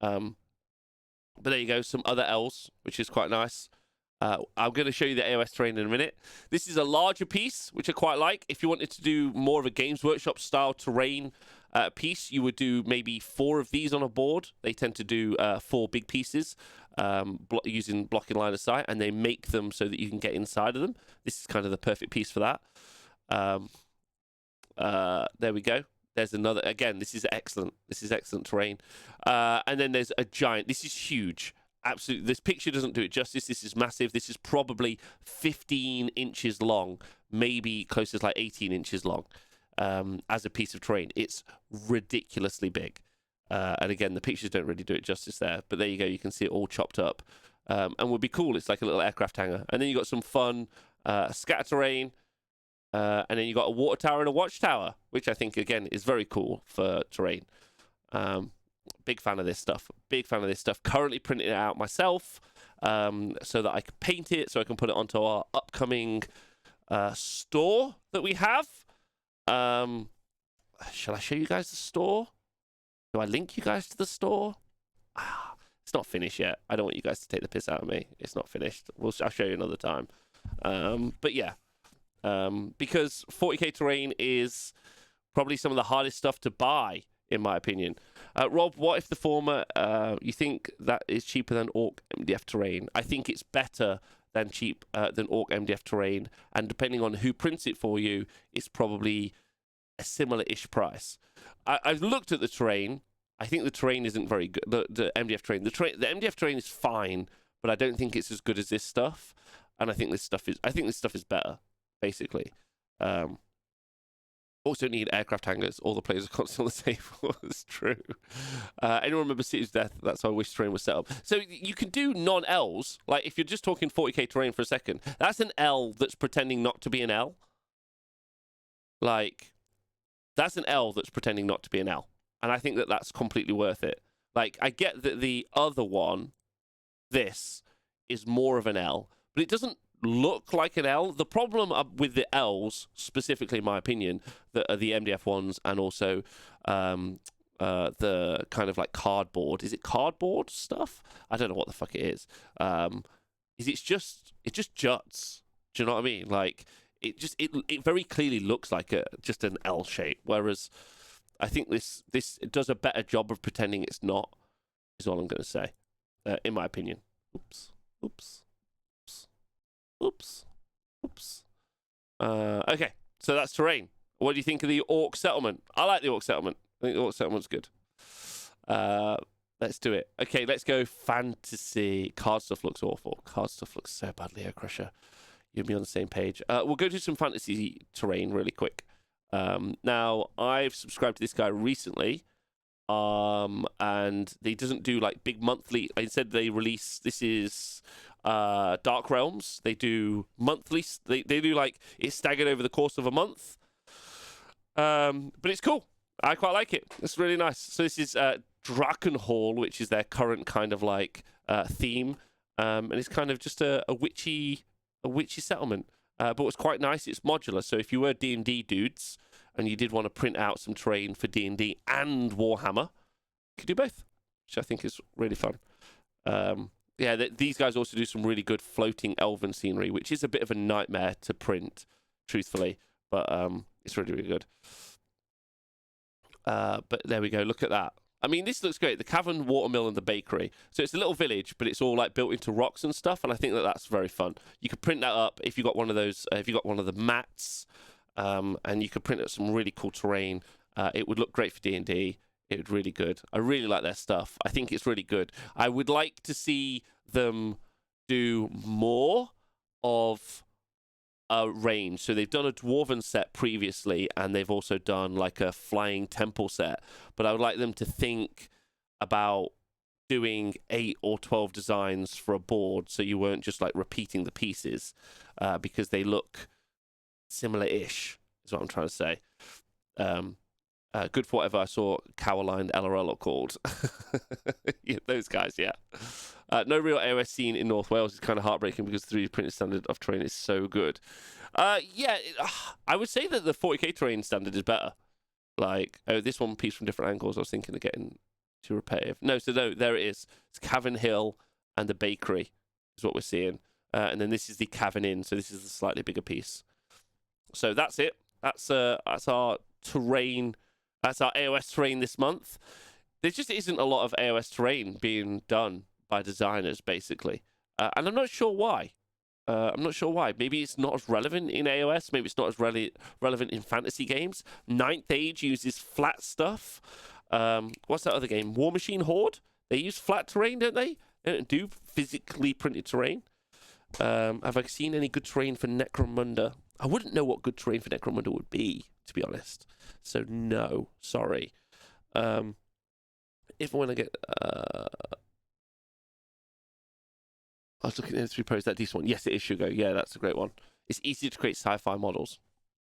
But there you go, some other L's, which is quite nice. I'm going to show you the Aos Train in a minute. This is a larger piece, which I quite like. If you wanted to do more of a Games Workshop style terrain piece, you would do maybe 4 of these on a board. They tend to do 4 big pieces using blocking line of sight, and they make them so that you can get inside of them. This is kind of the perfect piece for that. There we go. There's another. Again, this is excellent. This is excellent terrain. And then there's a giant. This is huge. Absolutely. This picture doesn't do it justice. This is massive. This is probably 15 inches long, maybe close to like 18 inches long as a piece of terrain. It's ridiculously big. And again, the pictures don't really do it justice there. But there you go. You can see it all chopped up. And would be cool. It's like a little aircraft hangar. And then you got some fun scatter terrain. And then you got a water tower and a watchtower, which I think, again, is very cool for terrain. Big fan of this stuff. Big fan of this stuff. Currently printing it out myself so that I can paint it, so I can put it onto our upcoming store that we have. Shall I show you guys the store? Do I link you guys to the store? It's not finished yet. I don't want you guys to take the piss out of me. It's not finished. I'll show you another time. But yeah. Because 40k terrain is probably some of the hardest stuff to buy, in my opinion. Rob, what if the former, you think that is cheaper than Orc MDF terrain? I think it's better than Orc MDF terrain, and depending on who prints it for you, it's probably a similar-ish price. I've looked at the terrain. I think the terrain isn't very good. The MDF terrain. The MDF terrain is fine, but I don't think it's as good as this stuff. And I think this stuff is better, basically. Also need aircraft hangars. All the players are constantly on the table. It's true. Anyone remember City's Death? That's how Wish Terrain was set up. So you can do non-Ls. Like, if you're just talking 40k terrain for a second, that's an L that's pretending not to be an L. Like, that's an L that's pretending not to be an L. And I think that that's completely worth it. Like, I get that the other one, this, is more of an L, but it doesn't look like an L. The problem with the L's, specifically in my opinion, that are the MDF ones, and also the kind of like cardboard. Is it cardboard stuff? I don't know what the fuck it is. It just juts. Do you know what I mean? Like, it very clearly looks like just an L shape. Whereas I think this does a better job of pretending it's not. Is all I'm going to say, in my opinion. Oops. Okay, so that's terrain. What do you think of the Orc settlement? I like the Orc settlement. I think the Orc settlement's good. Let's do it. Okay, let's go fantasy. Card stuff looks awful. Card stuff looks so bad, Leo Crusher. You'll be on the same page. We'll go to some fantasy terrain really quick. Now, I've subscribed to this guy recently. And they doesn't do like big monthly. Instead, they release. This is Dark Realms. They do monthly. They do like it's staggered over the course of a month. But it's cool. I quite like it. It's really nice. So this is Dracon Hall, which is their current kind of like theme, and it's kind of just a witchy settlement. But what's quite nice, it's modular. So if you were D&D dudes and you did want to print out some terrain for D&D and Warhammer, you could do both, which I think is really fun. These guys also do some really good floating elven scenery, which is a bit of a nightmare to print, truthfully, but it's really, really good. But there we go, look at that. I mean, this looks great. The cavern, watermill, and the bakery. So it's a little village, but it's all like built into rocks and stuff, and I think that that's very fun. You could print that up if you got one of those, if you got one of the mats, and you could print out some really cool terrain. It would look great for D&D. It would really good. I really like their stuff. I think it's really good. I would like to see them do more of a range. So they've done a dwarven set previously, and they've also done like a flying temple set. But I would like them to think about doing 8 or 12 designs for a board, so you weren't just like repeating the pieces, because they look similar-ish, is what I'm trying to say. Good for whatever I saw Cowerline LRL are called. Yeah, those guys, yeah. No real AOS scene in North Wales is kind of heartbreaking because the 3D printed standard of terrain is so good. Yeah, I would say that the 40k terrain standard is better. Like, oh, this one piece from different angles. I was thinking of getting too repetitive. No, there it is. It's Cavern Hill and the bakery is what we're seeing. And then this is the Cavern Inn, so this is the slightly bigger piece. So that's it. That's our terrain. That's our AOS terrain this month. There just isn't a lot of AOS terrain being done by designers, basically. And I'm not sure why. Maybe it's not as relevant in AOS. Maybe it's not as relevant in fantasy games. Ninth Age uses flat stuff. What's that other game? War Machine Horde? They use flat terrain, don't they? They don't do physically printed terrain. Have I seen any good terrain for Necromunda? I wouldn't know what good terrain for Necromunda would be, to be honest. So no, sorry. If I want to get... I was looking at the 3 pros, that decent one. Yes, it is Sugar. Yeah, that's a great one. It's easy to create sci-fi models.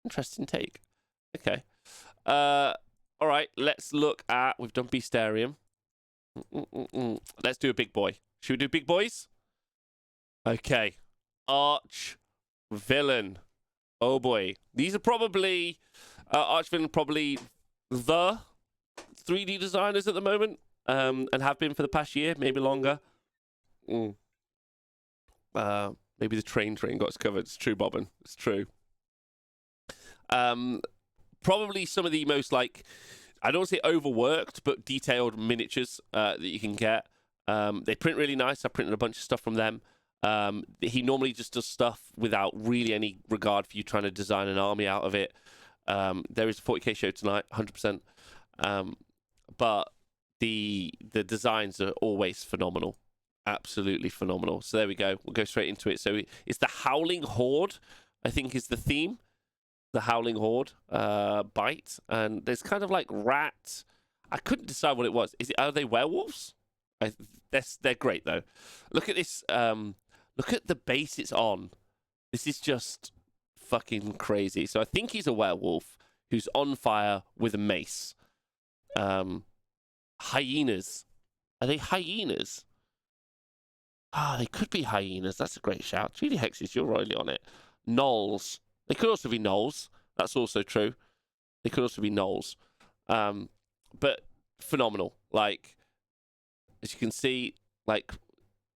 Interesting take. Okay. All right, let's look at... We've done Bisterian. Let's do a big boy. Should we do big boys? Okay. Arch Villain. Oh, boy. These are probably... Arch Villain probably the 3D designers at the moment. And have been for the past year, maybe longer. Maybe the train got us covered. It's true, Bobbin. It's true. Probably some of the most, like, I don't want to say overworked, but detailed miniatures that you can get. They print really nice. I printed a bunch of stuff from them. He normally just does stuff without really any regard for you trying to design an army out of it. There is a 40k show tonight, 100%. But the designs are always phenomenal. Absolutely phenomenal. So there we go. We'll go straight into it. So it's the Howling Horde, I think is the theme. The Howling Horde bite. And there's kind of like rat. I couldn't decide what it was. Are they werewolves? They're great, though. Look at this. Look at the base it's on. This is just fucking crazy. So I think he's a werewolf who's on fire with a mace. Hyenas. Are they hyenas? They could be hyenas. That's a great shout. 3D Hexes, you're royally on it. Gnolls. They could also be gnolls. That's also true. They could also be gnolls. But phenomenal. Like, as you can see, like,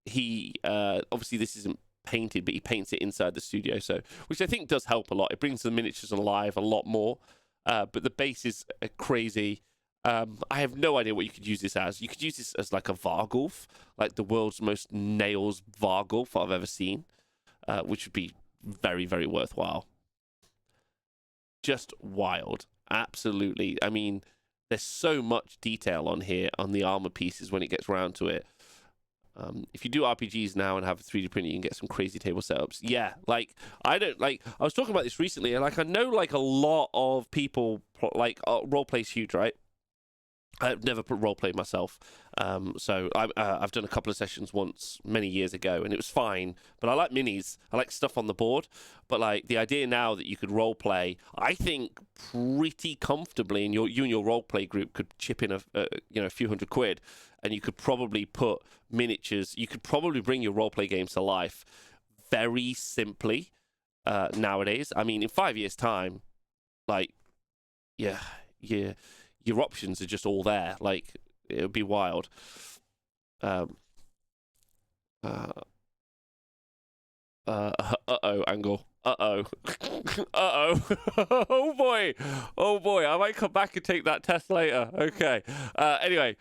he... obviously, this isn't painted, but he paints it inside the studio, so which I think does help a lot. It brings the miniatures alive a lot more. But the base is crazy. I have no idea what you could use this as. You could use this as like a Vargulf, like the world's most nails Vargulf I've ever seen, which would be very, very worthwhile. Just wild. Absolutely. I mean, there's so much detail on here on the armor pieces when it gets round to it. If you do RPGs now and have a 3D printer, you can get some crazy table setups. Yeah, like, I was talking about this recently, and like, I know like a lot of people, like, roleplay's huge, right? I've never roleplayed myself, so I've done a couple of sessions once many years ago, and it was fine. But I like minis. I like stuff on the board. But like the idea now that you could roleplay, I think pretty comfortably, and you and your roleplay group could chip in a few £100, and you could probably put miniatures. You could probably bring your roleplay games to life very simply nowadays. I mean, in 5 years' time, like, yeah. Your options are just all there. Like, it would be wild. Uh-oh, Angle. Uh-oh. Uh-oh. Oh, boy. Oh, boy. I might come back and take that test later. Okay. Anyway,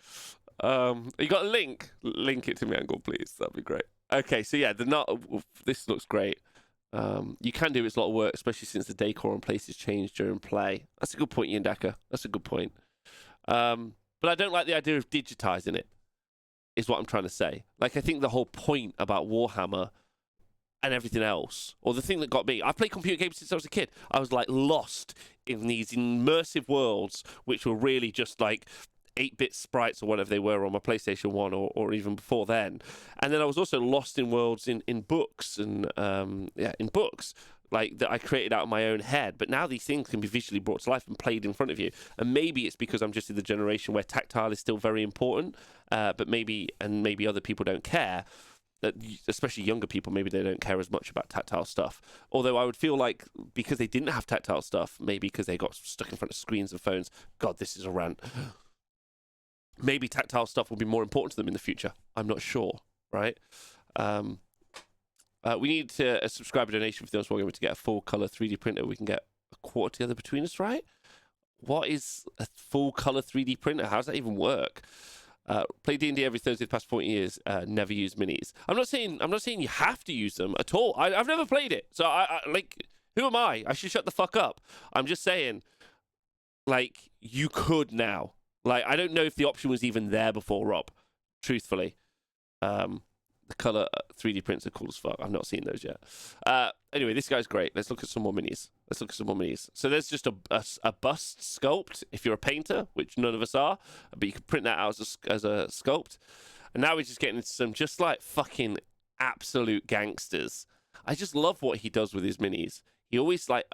you got a link? Link it to me, Angle, please. That'd be great. Okay, so yeah, this looks great. You can do it's a lot of work, especially since the decor and places change during play. That's a good point, Ian Decker. That's a good point. But I don't like the idea of digitizing it, is what I'm trying to say. Like, I think the whole point about Warhammer and everything else, or the thing that got me, I've played computer games since I was a kid. I was like lost in these immersive worlds, which were really just like 8-bit sprites or whatever they were on my PlayStation 1 or even before then. And then I was also lost in worlds in books and in books. like that I created out of my own head. But now these things can be visually brought to life and played in front of you. And maybe it's because I'm just in the generation where tactile is still very important, but maybe other people don't care. That especially younger people, maybe they don't care as much about tactile stuff. Although I would feel like because they didn't have tactile stuff, maybe because they got stuck in front of screens and phones. God, this is a rant. Maybe tactile stuff will be more important to them in the future. I'm not sure, right? We need to a subscriber donation for the Wargamer to get a full color 3D printer. We can get a quarter together between us, right? What is a full color 3D printer? How does that even work? Play D&D every Thursday the past 40 years. Never use minis. I'm not saying you have to use them at all. I've never played it, so I like. Who am I? I should shut the fuck up. I'm just saying, like, you could now. Like, I don't know if the option was even there before, Rob. Truthfully, the color 3D prints are cool as fuck. I've not seen those yet. Anyway, this guy's great. Let's look at some more minis. So there's just a bust sculpt if you're a painter, which none of us are, but you can print that out as a sculpt. And now we're just getting into some just like fucking absolute gangsters. I just love what he does with his minis. He always like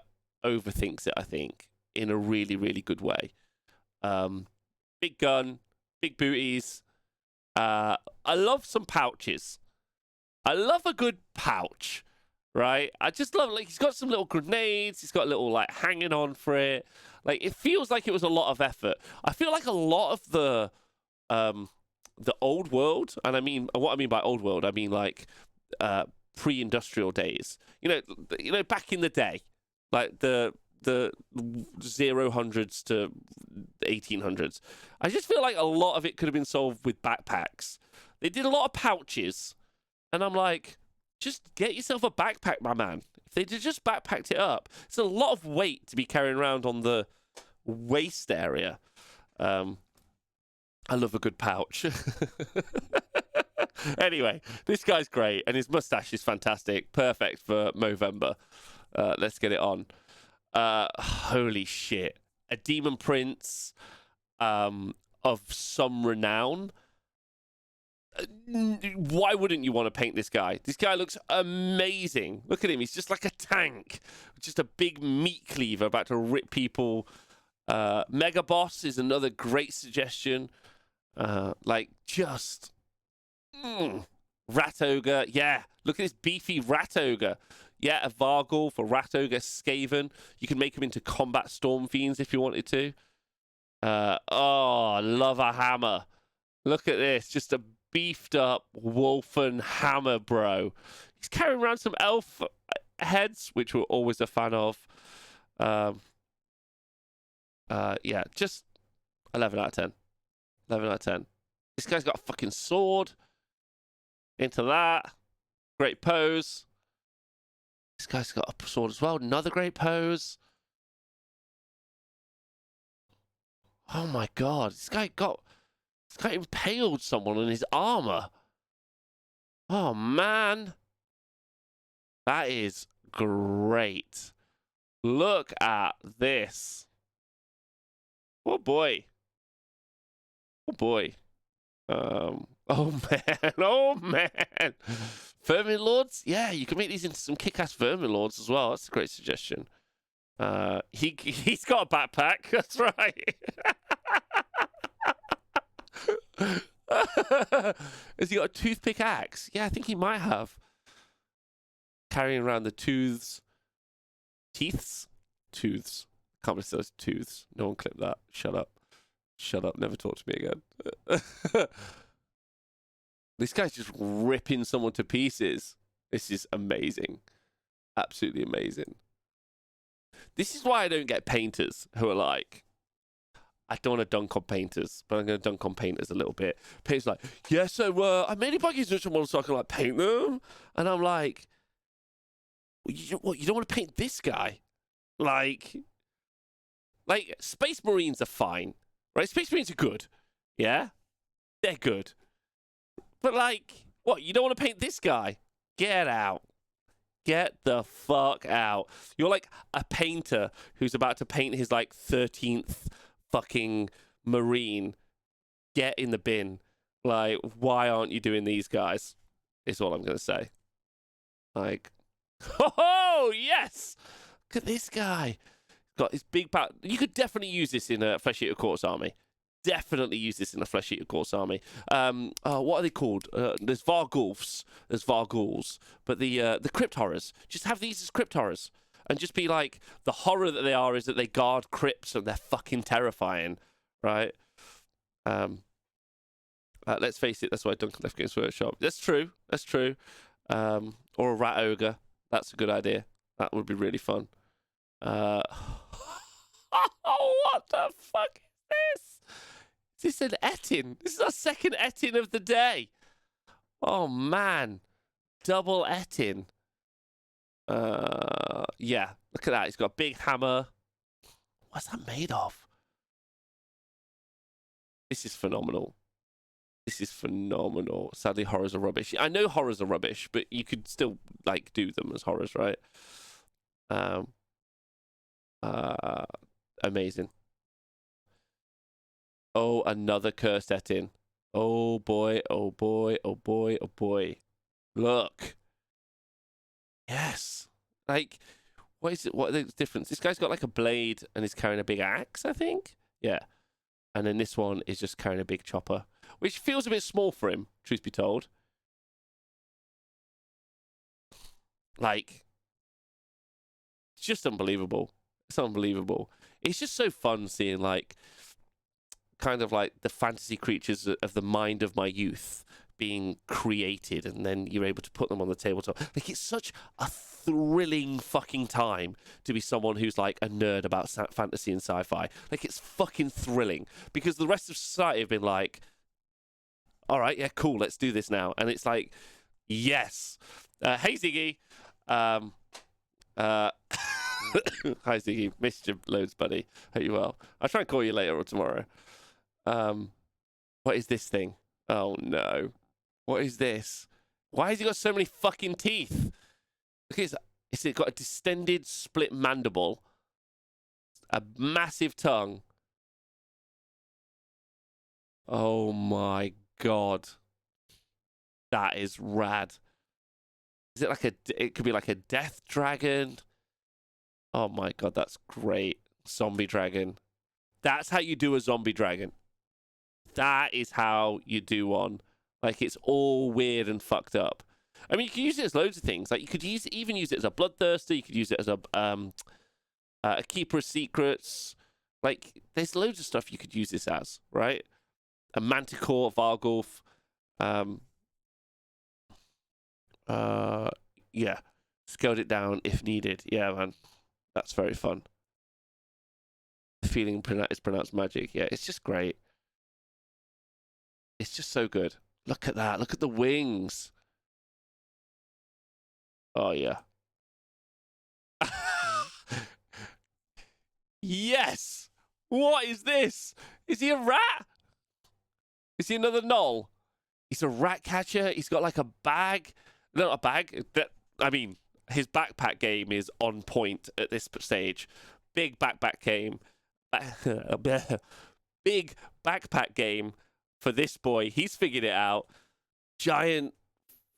overthinks it, I think, in a really, really good way. Big gun, big booties. I love some pouches. I love a good pouch, right? I just love, like, he's got some little grenades. He's got a little, like, hanging on for it. Like, it feels like it was a lot of effort. I feel like a lot of the old world, and what I mean by old world, I mean, like, pre-industrial days. You know, back in the day, like the 0000s to 1800s. I just feel like a lot of it could have been solved with backpacks. They did a lot of pouches, and I'm like, just get yourself a backpack, my man. If they just backpacked it up, it's a lot of weight to be carrying around on the waist area. I love a good pouch. Anyway, this guy's great, and his mustache is fantastic. Perfect for Movember. Let's get it on. Holy shit. A demon prince of some renown. Why wouldn't you want to paint this guy? This guy looks amazing. Look at him. He's just like a tank. Just a big meat cleaver about to rip people. Mega Boss is another great suggestion. Like, just... Rat Ogre. Yeah, look at this beefy Rat Ogre. Yeah, a Vargul for Rat Ogre Skaven. You can make him into combat Storm Fiends if you wanted to. Oh, love a hammer. Look at this. Just a beefed up Wolfen hammer, bro. He's carrying around some elf heads, which we're always a fan of. Yeah, just 11 out of 10. 11 out of 10. This guy's got a fucking sword. Into that. Great pose. This guy's got a sword as well. Another great pose. Oh my god. This guy impaled someone in his armor. Oh man. That is great. Look at this. Oh boy. Oh boy. Oh man. Oh man. Vermin Lords? Yeah, you can make these into some kick-ass Vermin Lords as well. That's a great suggestion. He's got a backpack. That's right. Has he got a toothpick axe? Yeah, I think he might have. Carrying around the tooths. Teeths? Tooths. Can't believe those tooths. No one clip that. Shut up. Shut up. Never talk to me again. This guy's just ripping someone to pieces. This is amazing. Absolutely amazing. This is why I don't get painters who are like, I don't want to dunk on painters, but I'm going to dunk on painters a little bit. Painters like, yeah, so I made a buggy virtual model so I can like paint them. And I'm like, you don't want to paint this guy? Like Space Marines are fine, right? Space Marines are good. Yeah? They're good. But like, what? You don't want to paint this guy? Get out. Get the fuck out. You're like a painter who's about to paint his like 13th fucking Marine. Get in the bin. Like, why aren't you doing these guys? Is all I'm going to say. Like, Oh, yes! Look at this guy. Got his big back. You could definitely use this in a Flesh Eater Corpse army. Definitely use this in a Flesh Eater Corpse army. What are they called? There's Vargulfs. There's Varguls. But the Crypt Horrors. Just have these as Crypt Horrors. And just be like, the horror that they are is that they guard crypts and they're fucking terrifying. Right? Let's face it, that's why Duncan left Games Workshop. That's true. That's true. Or a Rat Ogre. That's a good idea. That would be really fun. Oh, what the fuck is this? Is this an Etin? This is our second Etin of the day. Oh, man. Double Etin. Yeah. Look at that. He's got a big hammer. What's that made of? This is phenomenal. This is phenomenal. Sadly, horrors are rubbish. I know horrors are rubbish, but you could still, like, do them as horrors, right? Amazing. Oh, another cursed Etin. Oh boy, oh boy, oh boy, oh boy. Look. Yes. Like, what is it? What are the difference? This guy's got like a blade and is carrying a big axe, I think. Yeah. And then this one is just carrying a big chopper, which feels a bit small for him, truth be told. Like, it's just unbelievable. It's unbelievable. It's just so fun seeing, like, kind of like the fantasy creatures of the mind of my youth being created, and then you're able to put them on the tabletop. Like, it's such a thrilling fucking time to be someone who's like a nerd about fantasy and sci-fi. Like, it's fucking thrilling, because the rest of society have been like, all right, yeah, cool, let's do this now. And it's like, yes. Hey, Ziggy. Hi, Ziggy. Missed you loads, buddy. Hope you well. I'll try and call you later or tomorrow. What is this thing? Oh, no. What is this? Why has he got so many fucking teeth? Look at it's got a distended split mandible, a massive tongue. Oh, my God. That is rad. Is it like it could be like a death dragon? Oh my God, that's great. Zombie dragon. That's how you do a zombie dragon. That is how you do one. Like, it's all weird and fucked up. I mean, you can use it as loads of things. Like, you could even use it as a bloodthirster. You could use it as a keeper of secrets. Like, there's loads of stuff you could use this as, right? A manticore, Vargulf. Yeah. Scaled it down if needed. Yeah, man. That's very fun. The feeling is pronounced magic. Yeah, it's just great. It's just so good. Look at that. Look at the wings. Oh, yeah. Yes! What is this? Is he a rat? Is he another gnoll? He's a rat catcher. He's got like a bag. Not a bag. I mean, his backpack game is on point at this stage. Big backpack game. Big backpack game for this boy. He's figured it out. Giant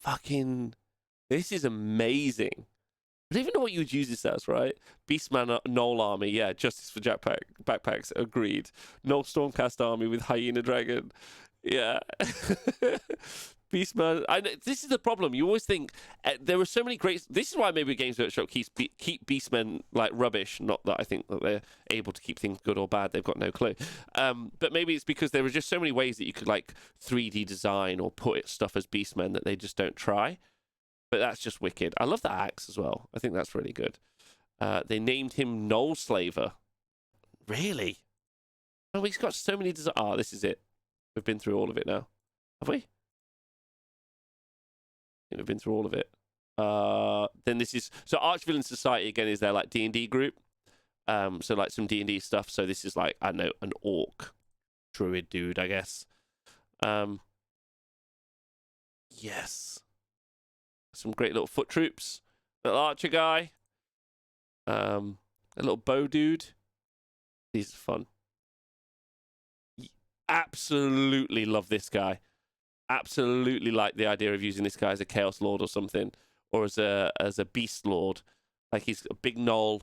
fucking... This is amazing. I don't even know what you would use this as, right? Beastman Gnoll army. Yeah, Justice for backpacks. Agreed. Gnoll Stormcast army with Hyena Dragon. Yeah. Beastman. This is the problem. You always think there are so many great... This is why maybe Games Workshop keep Beastmen like rubbish. Not that I think that they're able to keep things good or bad. They've got no clue. But maybe it's because there are just so many ways that you could like 3D design or put stuff as Beastmen that they just don't try. But that's just wicked. I love the axe as well. I think that's really good. They named him Gnoll Slaver. Really? Oh, he's got so many designs. Ah, this is it. We've been through all of it now. Have we? I think we've been through all of it. Then this is... So Archvillain Society, again, is their like D&D group. So like some D&D stuff. So this is like, I don't know, an orc druid dude, I guess. Yes. Some great little foot troops. Little archer guy. A little bow dude. These are fun. Absolutely love this guy. Absolutely like the idea of using this guy as a Chaos Lord or something. or as a beast lord. Like he's a big gnoll,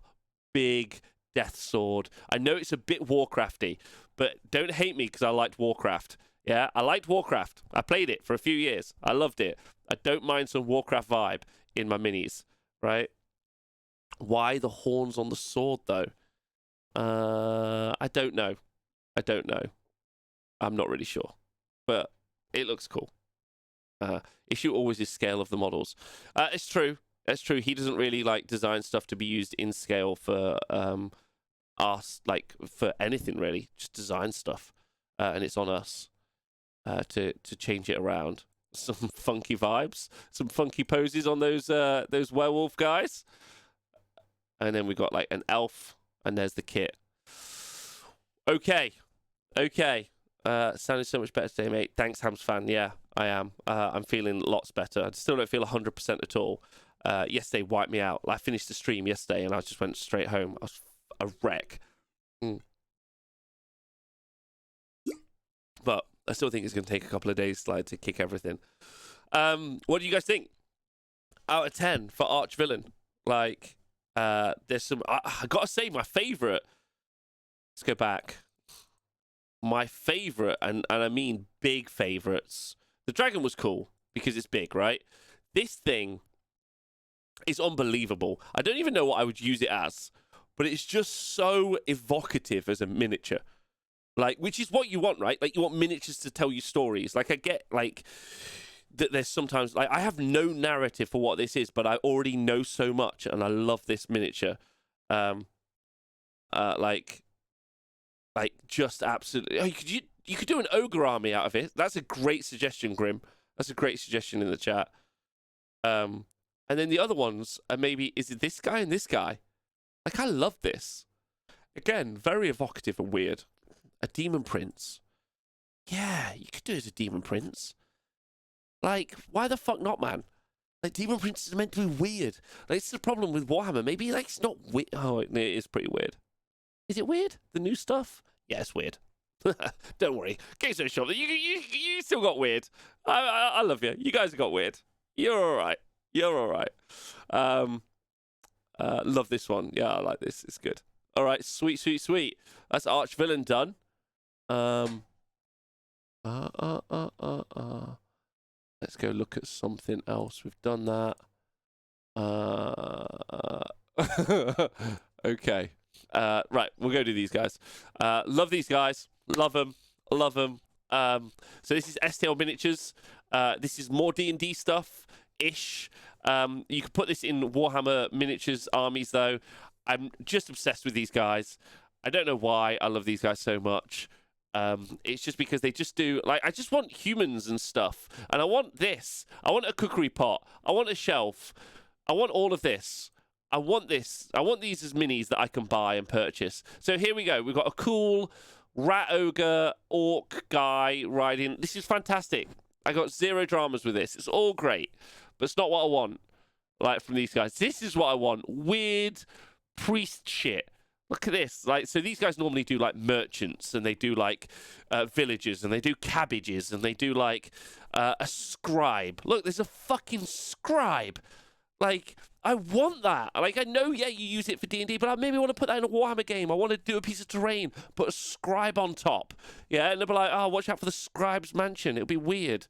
big death sword. I know it's a bit Warcrafty, but don't hate me because I liked Warcraft. Yeah, I liked Warcraft. I played it for a few years. I loved it. I don't mind some Warcraft vibe in my minis, right? Why the horns on the sword, though? I don't know. I don't know. I'm not really sure. But it looks cool. Issue always is scale of the models. It's true. It's true. He doesn't really like design stuff to be used in scale for us, like for anything really. Just design stuff. And it's on us to change it around. Some funky vibes, some funky poses on those werewolf guys. And then we got like an elf, and there's the kit. Okay. Sounding so much better today, mate. Thanks, Hams fan. Yeah, I am. I'm feeling lots better. I still don't feel 100% at all. Yesterday wiped me out. I finished the stream yesterday, and I just went straight home. I was a wreck. But I still think it's going to take a couple of days to kick everything. What do you guys think? Out of 10 for Arch Villain. Like, there's some... I got to say, my favourite... Let's go back. My favourite, and I mean big favourites. The dragon was cool because it's big, right? This thing is unbelievable. I don't even know what I would use it as, but it's just so evocative as a miniature. Like, which is what you want, right? Like, you want miniatures to tell you stories. Like, I get, like, that there's sometimes... Like, I have no narrative for what this is, but I already know so much, and I love this miniature. Like, just absolutely... Oh, you could do an ogre army out of it. That's a great suggestion, Grim. That's a great suggestion in the chat. And then the other ones are maybe... Is it this guy and this guy? Like, I love this. Again, very evocative and weird. A demon prince. Yeah, you could do it as a demon prince. Like, why the fuck not, man? Like, demon princes are meant to be weird. Like, it's the problem with Warhammer. Maybe, like, it's not weird. Oh, it is pretty weird. Is it weird? The new stuff? Yeah, it's weird. Don't worry. Games don't shop. You still got weird. I love you. You guys got weird. You're all right. You're all right. Love this one. Yeah, I like this. It's good. All right, sweet. That's Arch Villain done. Let's go look at something else. We've done that. Okay. Right, we'll go to these guys. Love these guys. Love them. So this is STL Miniatures. This is more D&D stuff-ish. You can put this in Warhammer Miniatures armies, though. I'm just obsessed with these guys. I don't know why I love these guys so much. It's just because they just do... Like, I just want humans and stuff. And I want this. I want a cookery pot. I want a shelf. I want all of this. I want this. I want these as minis that I can buy and purchase. So here we go. We've got a cool rat ogre orc guy riding. This is fantastic. I got zero dramas with this. It's all great. But it's not what I want, like, from these guys. This is what I want. Weird priest shit. Look at this. Like, so these guys normally do, like, merchants, and they do, like, villagers, and they do cabbages, and they do, like, a scribe. Look, there's a fucking scribe. Like, I want that. Like, I know, yeah, you use it for D&D, but I maybe want to put that in a Warhammer game. I want to do a piece of terrain, put a scribe on top. Yeah, and they'll be like, oh, watch out for the scribe's mansion. It'll be weird.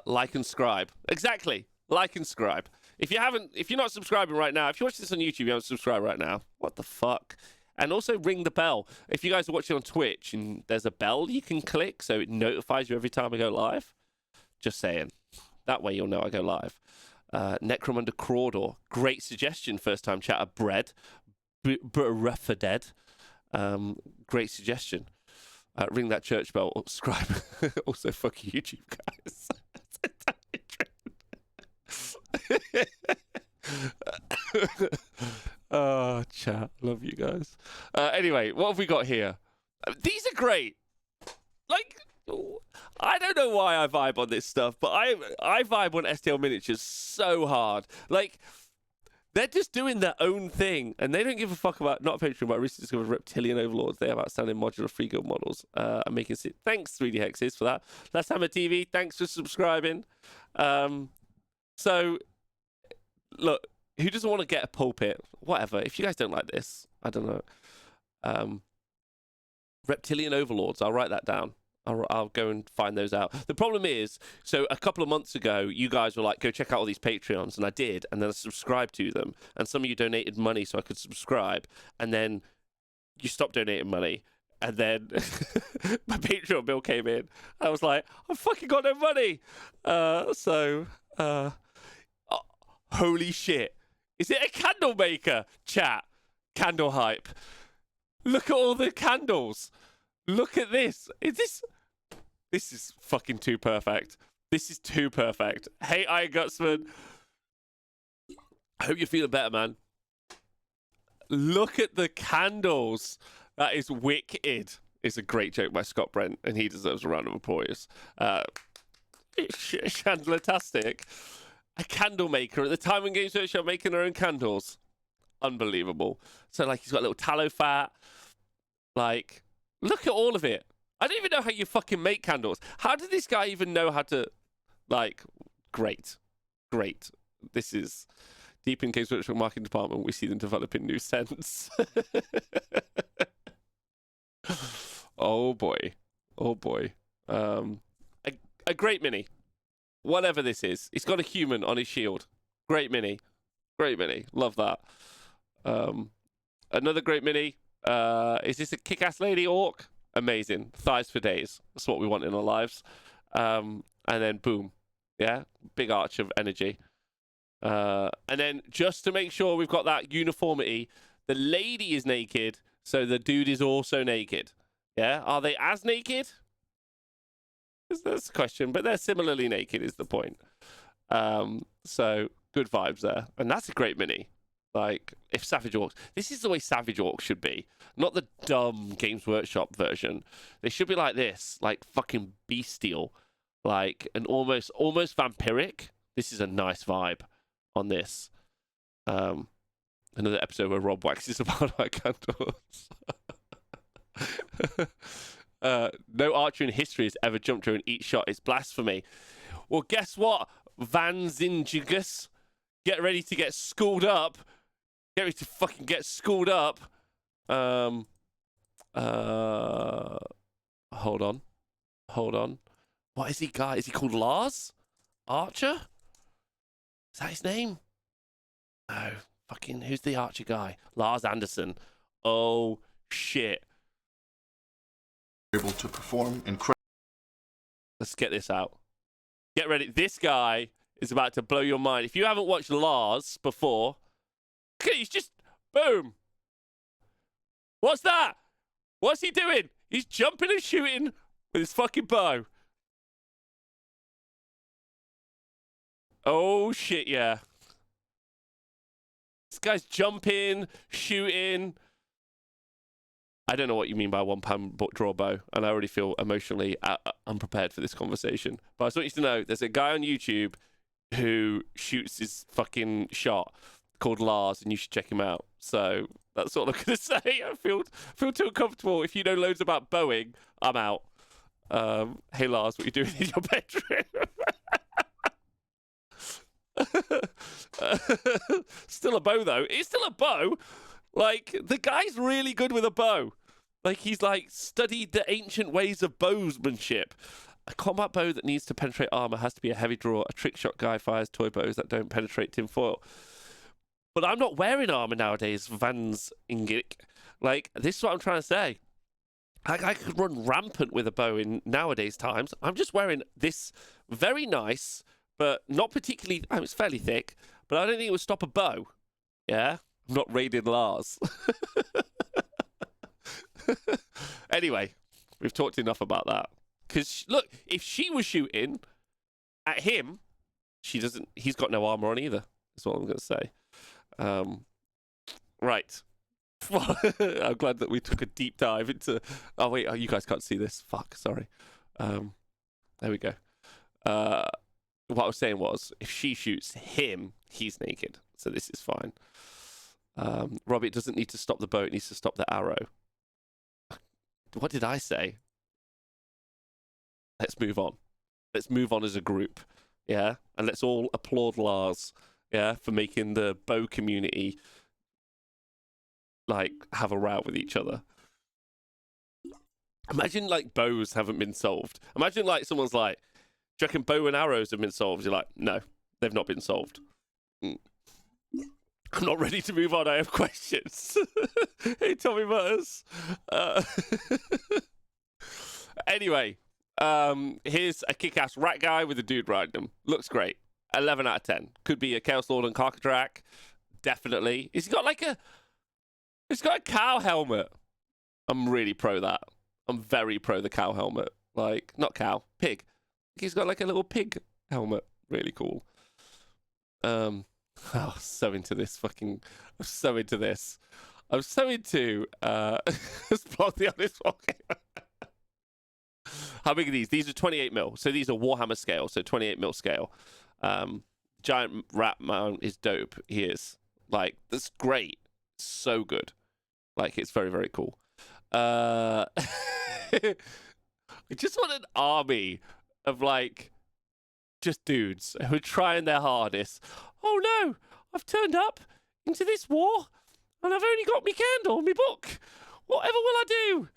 Like and scribe. Exactly. Like and scribe. If you're not subscribing right now, if you watch this on YouTube, you haven't subscribed right now. What the fuck? And also ring the bell. If you guys are watching on Twitch and there's a bell you can click so it notifies you every time I go live. Just saying. That way you'll know I go live. Necromunda Crawdor. Great suggestion, first time chatter. Bread. Rough dead. Great suggestion. Ring that church bell. Subscribe. Also, fuck you, YouTube guys. Oh, chat. Love you guys. Anyway, what have we got here? These are great. Like, I don't know why I vibe on this stuff, but I vibe on STL Miniatures so hard. Like, they're just doing their own thing, and they don't give a fuck about, not Patreon, but I recently discovered Reptilian Overlords. They have outstanding modular free guild models. I'm making it. Thanks, 3D Hexes, for that. Last Hammer TV, thanks for subscribing. So, look, who doesn't want to get a pulpit? Whatever. If you guys don't like this, I don't know. Reptilian overlords. I'll write that down. I'll go and find those out. The problem is, so a couple of months ago, you guys were like, go check out all these Patreons, and I did, and then I subscribed to them, and some of you donated money so I could subscribe, and then you stopped donating money, and then my Patreon bill came in. I was like, I've fucking got no money. Holy shit. Is it a candle maker? Chat. Candle hype. Look at all the candles. Look at this. This is fucking too perfect. This is too perfect. Hey, Iron Gutsman. I hope you're feeling better, man. Look at the candles. That is wicked. It's a great joke by Scott Brent, and he deserves a round of applause. Chandler-tastic. A candle maker at the time when Games Workshop making their own candles. Unbelievable. So, like, he's got a little tallow fat. Like, look at all of it. I don't even know how you fucking make candles. How did this guy even know how to, like, great. This is deep in Games Workshop marketing department. We see them developing new scents. Oh boy. A great mini. Whatever this is. It's got a human on his shield. Great mini. Love that. Another great mini. Is this a kick-ass lady orc? Amazing. Thighs for days. That's what we want in our lives. And then boom. Yeah? Big arch of energy. And then just to make sure we've got that uniformity, the lady is naked, so the dude is also naked. Yeah? Are they as naked? That's the question, but they're similarly naked is the point. So good vibes there. And that's a great mini. Like, if Savage Orcs... This is the way Savage Orcs should be. Not the dumb Games Workshop version. They should be like this. Like, fucking bestial. Like, and almost vampiric. This is a nice vibe on this. Another episode where Rob waxes about our candles. No archer in history has ever jumped during each shot. It's blasphemy. Well, guess what? Van Zingigus. Get ready to get schooled up. Get ready to fucking get schooled up. Hold on. What is he, guy? Is he called Lars? Archer? Is that his name? No. Fucking, who's the Archer guy? Lars Anderson. Oh, shit. Able to perform incredible. Let's get this out. Get ready. This guy is about to blow your mind. If you haven't watched Lars before, he's just boom. What's that? What's he doing? He's jumping and shooting with his fucking bow. Oh shit, yeah. This guy's jumping, shooting. I don't know what you mean by one-pound draw bow, and I already feel emotionally unprepared for this conversation. But I just want you to know, there's a guy on YouTube who shoots his fucking shot called Lars, and you should check him out. So that's all I'm going to say. I feel too uncomfortable. If you know loads about bowing, I'm out. Hey, Lars, what are you doing in your bedroom? Still a bow, though. It's still a bow. Like, the guy's really good with a bow. Like, he's, like, studied the ancient ways of bowsmanship. A combat bow that needs to penetrate armor has to be a heavy draw. A trick shot guy fires toy bows that don't penetrate tinfoil. But I'm not wearing armor nowadays, Vans Ingik. Like, this is what I'm trying to say. I could run rampant with a bow in nowadays times. I'm just wearing this very nice, but not particularly... I mean, it's fairly thick, but I don't think it would stop a bow. Yeah? I'm not raiding Lars. Anyway, we've talked enough about that. Because, look, if she was shooting at him, he's got no armor on either. That's what I'm going to say. Right. I'm glad that we took a deep dive into... Oh, wait, you guys can't see this. Fuck, sorry. There we go. What I was saying was, if she shoots him, he's naked. So this is fine. Robbie, it doesn't need to stop the bow, it needs to stop the arrow. What did I say? Let's move on. Let's move on as a group. yeah, and let's all applaud Lars, yeah, for making the bow community like have a row with each other. Imagine like bows haven't been solved. Imagine like someone's like, do you reckon bow and arrows have been solved? You're like, no, they've not been solved. I'm not ready to move on. I have questions. Hey, Tommy Butters. Anyway, here's a kick-ass rat guy with a dude riding him. Looks great. 11 out of 10. Could be a Chaos Lord and Cockatrice. Definitely. He's got like he's got a cow helmet. I'm really pro that. I'm very pro the cow helmet. Like, not cow, pig. He's got like a little pig helmet. Really cool. Oh, so into this fucking. I'm so into this. I'm so into. Let's block the honest Wargamer. How big are these? These are 28 mil. So these are Warhammer scale. So 28 mil scale. Giant rat mount is dope. He is. Like, that's great. So good. Like, it's very, very cool. I just want an army of, like, just dudes who are trying their hardest. Oh, no. I've turned up into this war, and I've only got me candle, me book. Whatever will I do?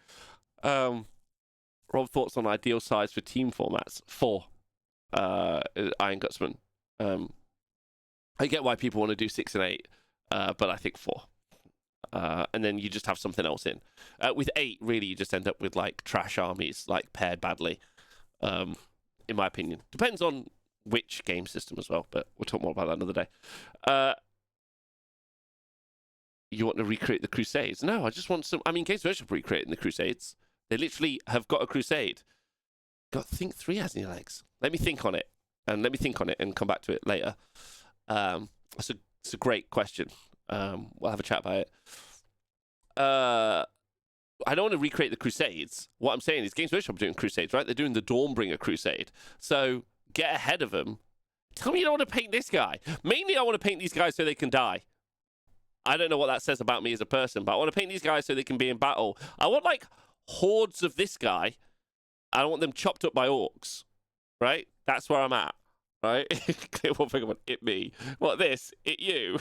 Rob, thoughts on ideal size for team formats? 4. Iron Gutsman. I get why people want to do 6 and 8, but I think 4. And then you just have something else in. With 8, really, you just end up with like trash armies, like paired badly. In my opinion, depends on which game system as well. But we'll talk more about that another day. You want to recreate the Crusades? No, I just want some. I mean, Games Workshop recreating the Crusades. They literally have got a Crusade. Got Think 3 has any legs? Let me think on it, and come back to it later. It's a great question. We'll have a chat about it. I don't want to recreate the Crusades. What I'm saying is Games Workshop are doing Crusades, right? They're doing the Dawnbringer Crusade. So get ahead of them. Tell me you don't want to paint this guy. Mainly I want to paint these guys so they can die. I don't know what that says about me as a person, but I want to paint these guys so they can be in battle. I want like hordes of this guy. I don't want them chopped up by orcs, right? That's where I'm at, right? Clear one thing about it me. What this? It you.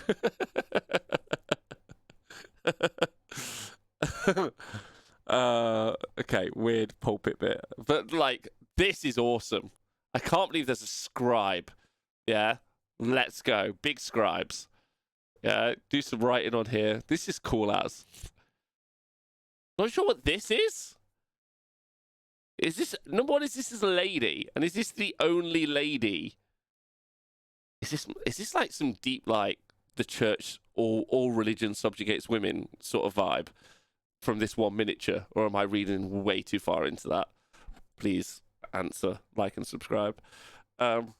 Okay, weird pulpit bit. But like, this is awesome. I can't believe there's a scribe. Yeah, let's go. Big scribes. Yeah, do some writing on here. This is cool as. Not sure what this is. Is this number one? Is this a lady? And is this the only lady? Is this like some deep like the church all religion subjugates women sort of vibe from this one miniature, or am I reading way too far into that? Please answer, like, and subscribe. What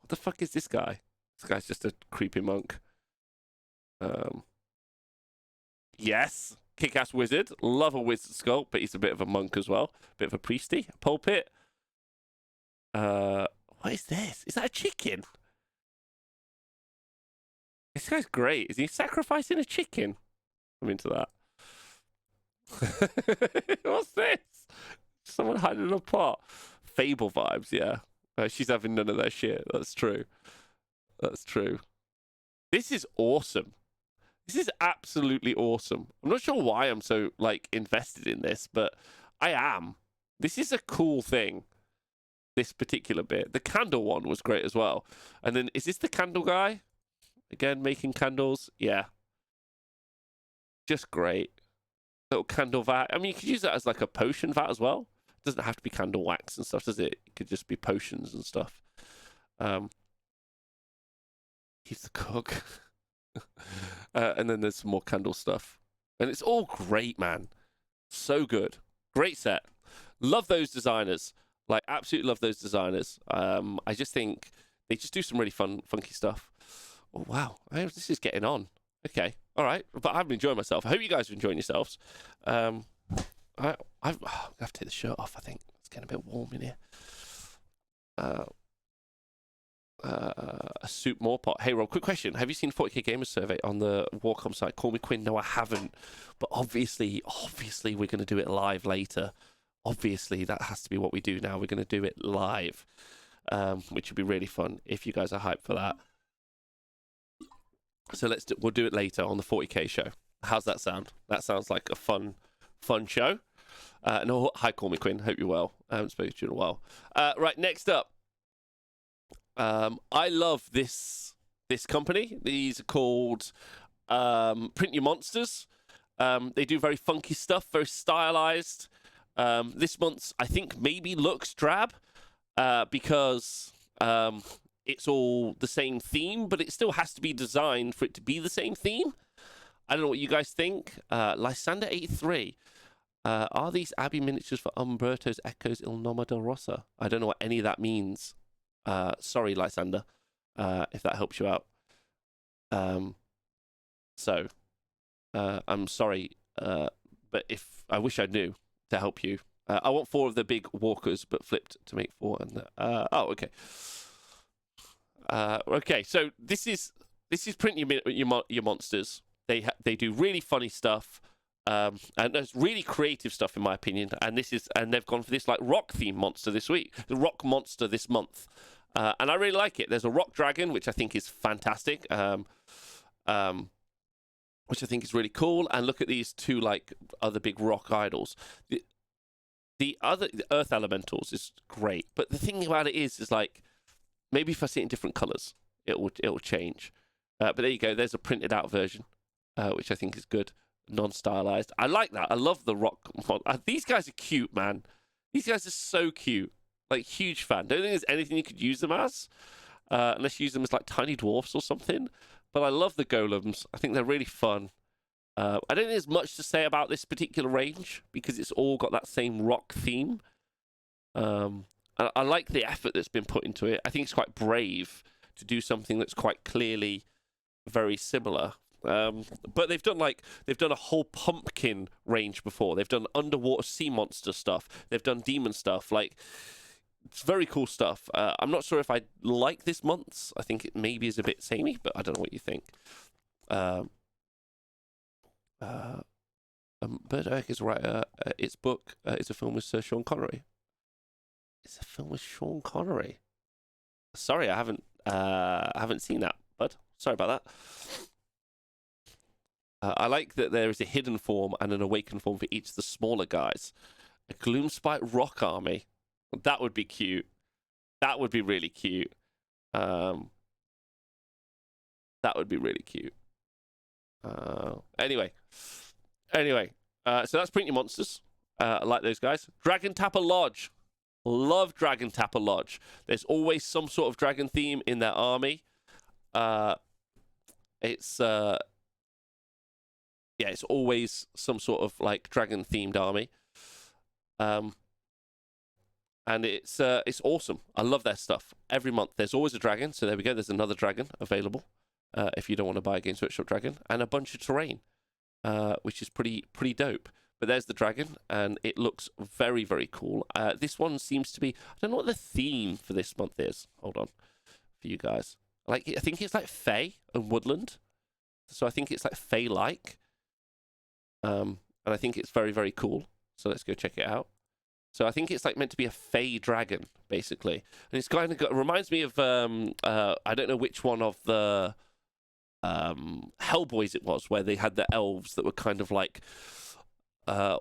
the fuck is this guy? This guy's just a creepy monk. Yes, kick-ass wizard. Love a wizard sculpt, but he's a bit of a monk as well. Bit of a priesty. Pulpit. What is this? Is that a chicken? This guy's great. Is he sacrificing a chicken? I'm into that. What's this? Someone hiding in a pot. Fable vibes, yeah. She's having none of that shit. That's true. That's true. This is awesome. This is absolutely awesome. I'm not sure why I'm so, like, invested in this, but I am. This is a cool thing. This particular bit. The candle one was great as well. And then, is this the candle guy? Again, making candles. Yeah. Just great. Little candle vat. I mean, you could use that as like a potion vat as well. It doesn't have to be candle wax and stuff, does it? It could just be potions and stuff. He's the cook. And then there's some more candle stuff. And it's all great, man. So good. Great set. Love those designers. Like, absolutely love those designers. I just think they just do some really fun, funky stuff. Oh, wow. This is getting on. Okay. All right. But I've been enjoying myself. I hope you guys are enjoying yourselves. I have to take the shirt off, I think. It's getting a bit warm in here. A soup more pot. Hey, Rob, quick question. Have you seen 40k Gamers survey on the Warcom site? Call me Quinn. No, I haven't. But obviously, we're going to do it live later. Obviously, that has to be what we do now. We're going to do it live. which would be really fun if you guys are hyped for that. So we'll do it later on the 40k show. How's that sound? That sounds like a fun show. No, hi, Call Me Quinn. Hope you're well. I haven't spoken to you in a while. Right, next up. I love this company. These are called Print Your Monsters. They do very funky stuff, very stylized. This month's, I think, maybe looks drab because it's all the same theme, but it still has to be designed for it to be the same theme. I don't know what you guys think. Lysander83. Are these Abbey miniatures for Umberto's Echoes Il Nome del Rosa? I don't know what any of that means. Sorry, Lysander, if that helps you out. I'm sorry, but if I wish I knew to help you. I want 4 of the big walkers, but flipped to make 4. And okay. Okay, so this is Print Your Monsters. They do really funny stuff, and there's really creative stuff in my opinion. And they've gone for this like rock theme monster this week, the rock monster this month, and I really like it. There's a rock dragon, which I think is fantastic, which I think is really cool. And look at these 2 like other big rock idols. The earth elementals is great, but the thing about it is like maybe if I see it in different colors, it will change. But there you go. There's a printed out version, which I think is good, non-stylized. I like that. I love the rock. These guys are cute, man. These guys are so cute. Like, huge fan. Don't think there's anything you could use them as, unless you use them as like tiny dwarfs or something. But I love the golems. I think they're really fun. I don't think there's much to say about this particular range because it's all got that same rock theme. I like the effort that's been put into it. I think it's quite brave to do something that's quite clearly very similar. But they've done a whole pumpkin range before. They've done underwater sea monster stuff. They've done demon stuff. Like, it's very cool stuff. I'm not sure if I like this month's. I think it maybe is a bit samey, but I don't know what you think. Bert Erk is a writer. Its book is a film with Sir Sean Connery. It's a film with Sean Connery. Sorry, I haven't seen that, bud. Sorry about that. I like that there is a hidden form and an awakened form for each of the smaller guys. A Gloomspite rock army. That would be cute. That would be really cute. That would be really cute. Anyway. So that's Print Your Monsters. I like those guys. Dragon Tapper Lodge. Love Dragon Tapper Lodge. There's always some sort of dragon theme in their army. It's always some sort of like dragon themed army. And it's awesome. I love their stuff. Every month there's always a dragon. So there we go. There's another dragon available if you don't want to buy a Games Workshop dragon, and a bunch of terrain, which is pretty dope. But there's the dragon, and it looks very, very cool. This one seems to be... I don't know what the theme for this month is. Hold on. For you guys. I think it's like Fae and Woodland. So I think it's like Fae-like. And I think it's very, very cool. So let's go check it out. So I think it's like meant to be a Fae dragon, basically. And it's kind of got... It reminds me of... I don't know which one of the... Hellboys it was, where they had the elves that were kind of like...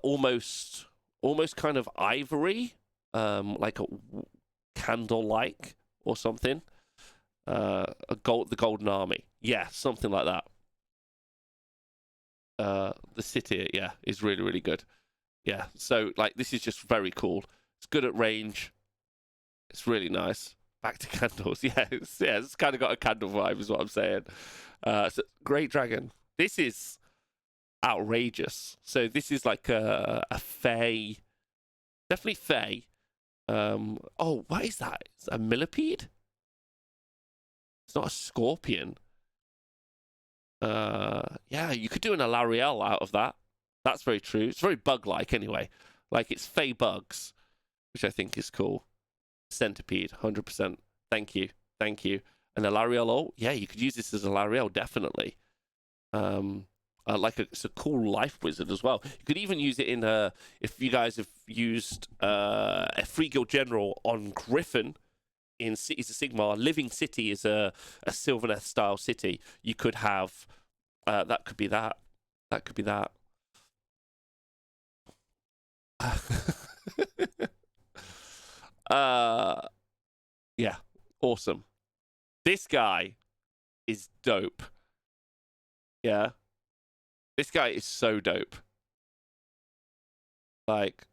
almost kind of ivory, like a candle-like or something. The Golden Army, yeah, something like that. The city, yeah, is really, really good. Yeah, so like this is just very cool. It's good at range. It's really nice. Back to candles, yeah, it's kind of got a candle vibe, is what I'm saying. So Great Dragon. This is outrageous. So this is like a Fae, definitely Fae. Oh, what is that? It's a millipede? It's not a scorpion. Yeah, you could do an Alariel out of that. That's very true. It's very bug-like anyway. Like it's Fae bugs, which I think is cool. Centipede, 100%. Thank you. And Alariel, oh yeah, you could use this as Alariel, definitely. It's a cool life wizard as well. You could even use it in if you guys have used a Free Guild General on Griffin in Cities of Sigmar, Living City is a Sylvaneth style city. You could have that could be that. That could be that. Yeah, awesome. This guy is dope. Yeah. This guy is so dope. Like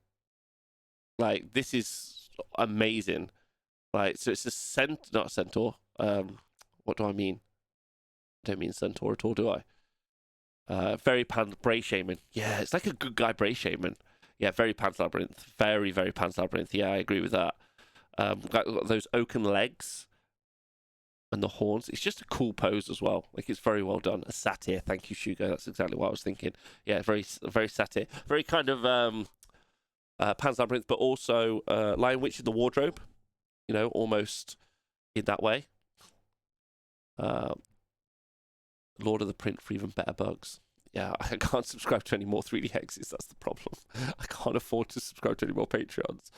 this is amazing. Like, so it's a not a centaur. What do I mean? I don't mean centaur at all, do I? Very Bray Shaman. Yeah, it's like a good guy Bray Shaman. Yeah, very Pan's Labyrinth. Very, very Pan's Labyrinth. Yeah, I agree with that. Got those oaken legs and the horns. It's just a cool pose as well. Like, it's very well done. A satyr. Thank you, Shugo. That's exactly what I was thinking. Yeah, very, very satyr. Very kind of Pan's Labyrinth, but also Lion Witch in the Wardrobe. You know, almost in that way. Lord of the Print for even better bugs. Yeah, I can't subscribe to any more 3D hexes. That's the problem. I can't afford to subscribe to any more Patreons.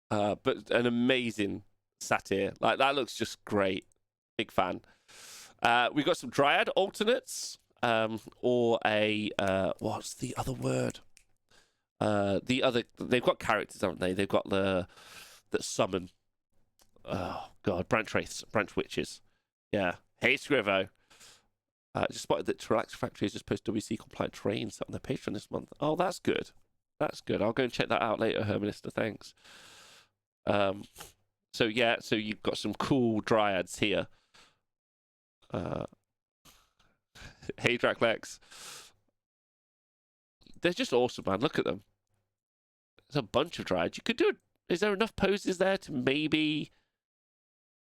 But an amazing satyr. Like, that looks just great. Big fan. We've got some Dryad alternates. Or a what's the other word? They've got characters, haven't they? They've got that summon. Oh god, branch wraiths, branch witches. Yeah. Hey Scrivo. Just spotted that Relax Factory has just posted WC compliant trains on their Patreon this month. Oh, that's good. That's good. I'll go and check that out later, Herminister. Thanks. So yeah, so you've got some cool dryads here. Hey Draclex. They're just awesome, man. Look at them. There's a bunch of dryads. You could do. Is there enough poses there to maybe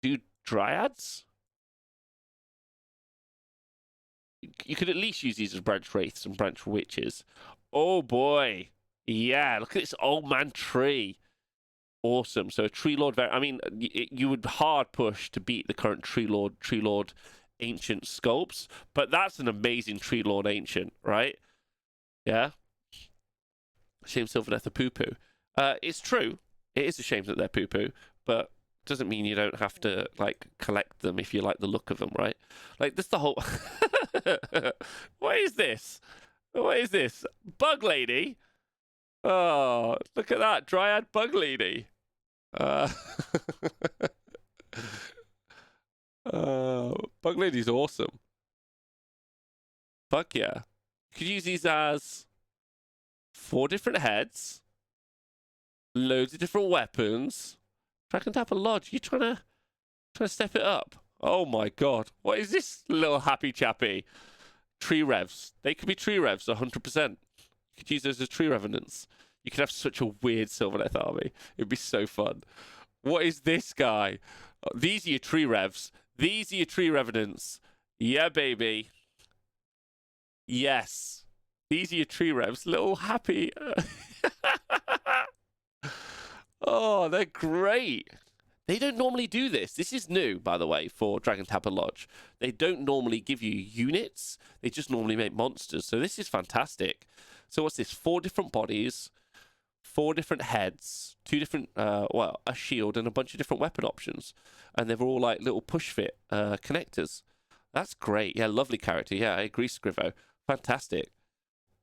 do dryads? You could at least use these as branch wraiths and branch witches. Oh boy, yeah! Look at this old man tree. Awesome. So a tree lord. I mean, you would hard push to beat the current tree lord ancient sculpts, but that's an amazing tree lord ancient, right? Yeah. Shame Sylvaneth are poo-poo. It's true. It is a shame that they're poo-poo, but doesn't mean you don't have to, like, collect them if you like the look of them, right? Like, this the whole... What is this? What is this? Bug lady? Oh, look at that. Dryad bug lady. Bug lady's awesome. Fuck yeah. You could use these as 4 different heads, loads of different weapons. Dracon Tapper Lodge. You trying to step it up? Oh my god. What is this little happy chappy? Tree revs. They could be tree revs 100%. You could use those as tree revenants. You could have such a weird Sylvaneth army. It'd be so fun. What is this guy? These are your tree revs. These are your tree revenants. Yeah, baby. Yes. These are your tree revs. Little happy. Oh, they're great. They don't normally do this. This is new, by the way, for Dracon Tapper Lodge. They don't normally give you units. They just normally make monsters. So this is fantastic. So what's this? 4 different bodies, 4 different heads, 2 different, a shield and a bunch of different weapon options. And they're all like little push fit connectors. That's great. Yeah, lovely character. Yeah, I agree, Scrivo. Fantastic.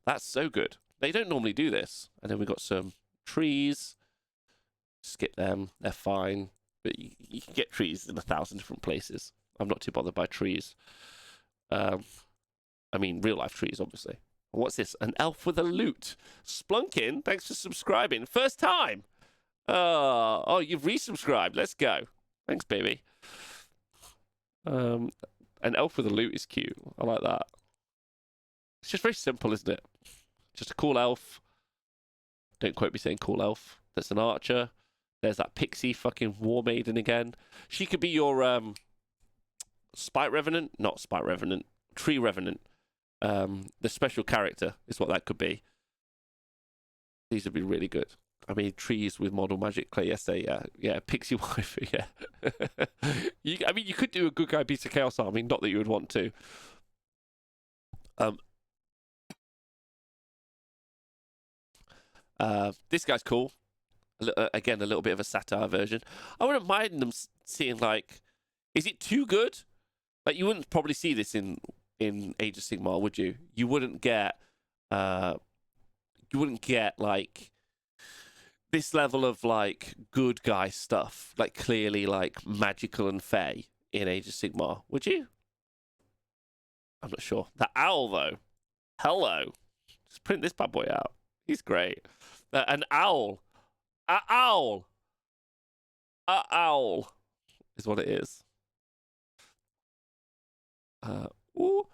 That's so good. They don't normally do this. And then we've got some trees. Skip them. They're fine. But you can get trees in 1,000 different places. I'm not too bothered by trees. I mean, real life trees, obviously. What's this? An elf with a lute. Splunkin, thanks for subscribing. First time. Oh, you've resubscribed. Let's go. Thanks, baby. An elf with a lute is cute. I like that. It's just very simple, isn't it? Just a cool elf. Don't quote me saying cool elf. That's an archer. There's that pixie fucking war maiden again. She could be your Spite Revenant. Not Spite Revenant. Tree Revenant. The special character is what that could be. These would be really good. I mean, trees with model magic clay. Yes, yeah, pixie wife. Yeah. I mean, you could do a good guy beats a chaos army. Not that you would want to. This guy's cool. Again, a little bit of a satire version. I wouldn't mind them seeing, like, is it too good? Like, you wouldn't probably see this in Age of Sigmar, would you? You wouldn't get like this level of like good guy stuff, like clearly like magical and fey in Age of Sigmar, would you? I'm not sure. The owl though, hello, just print this bad boy out. He's great. An owl, owl is what it is. Ooh.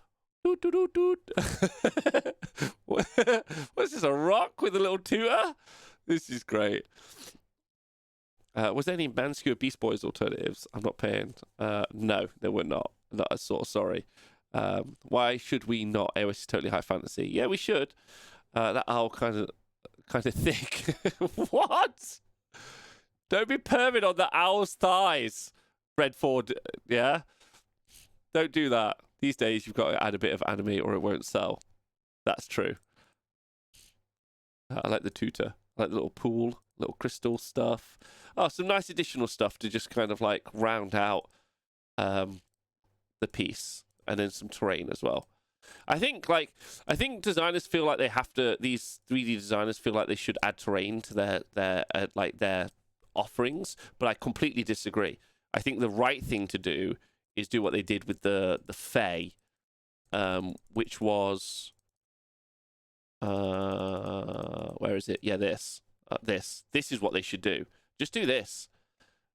Doot, doot, doot, doot. What's this, a rock with a little tutor? This is great. Was there any Manskewer Beast Boys alternatives? I'm not paying. No, there were not. Not at all, sorry. Why should we not? AOS is totally high fantasy. Yeah, we should. That owl kind of thick. What? Don't be perving on the owl's thighs, Redford. Yeah? Don't do that. These days, you've got to add a bit of anime or it won't sell. That's true. I like the tutor. I like the little pool, little crystal stuff. Oh, some nice additional stuff to just kind of like round out the piece. And then some terrain as well. I think designers feel like they have to. These 3D designers feel like they should add terrain to their offerings, but I completely disagree. I think the right thing to do is do what they did with the Fae, which was where is it? Yeah, this is what they should do. Just do this.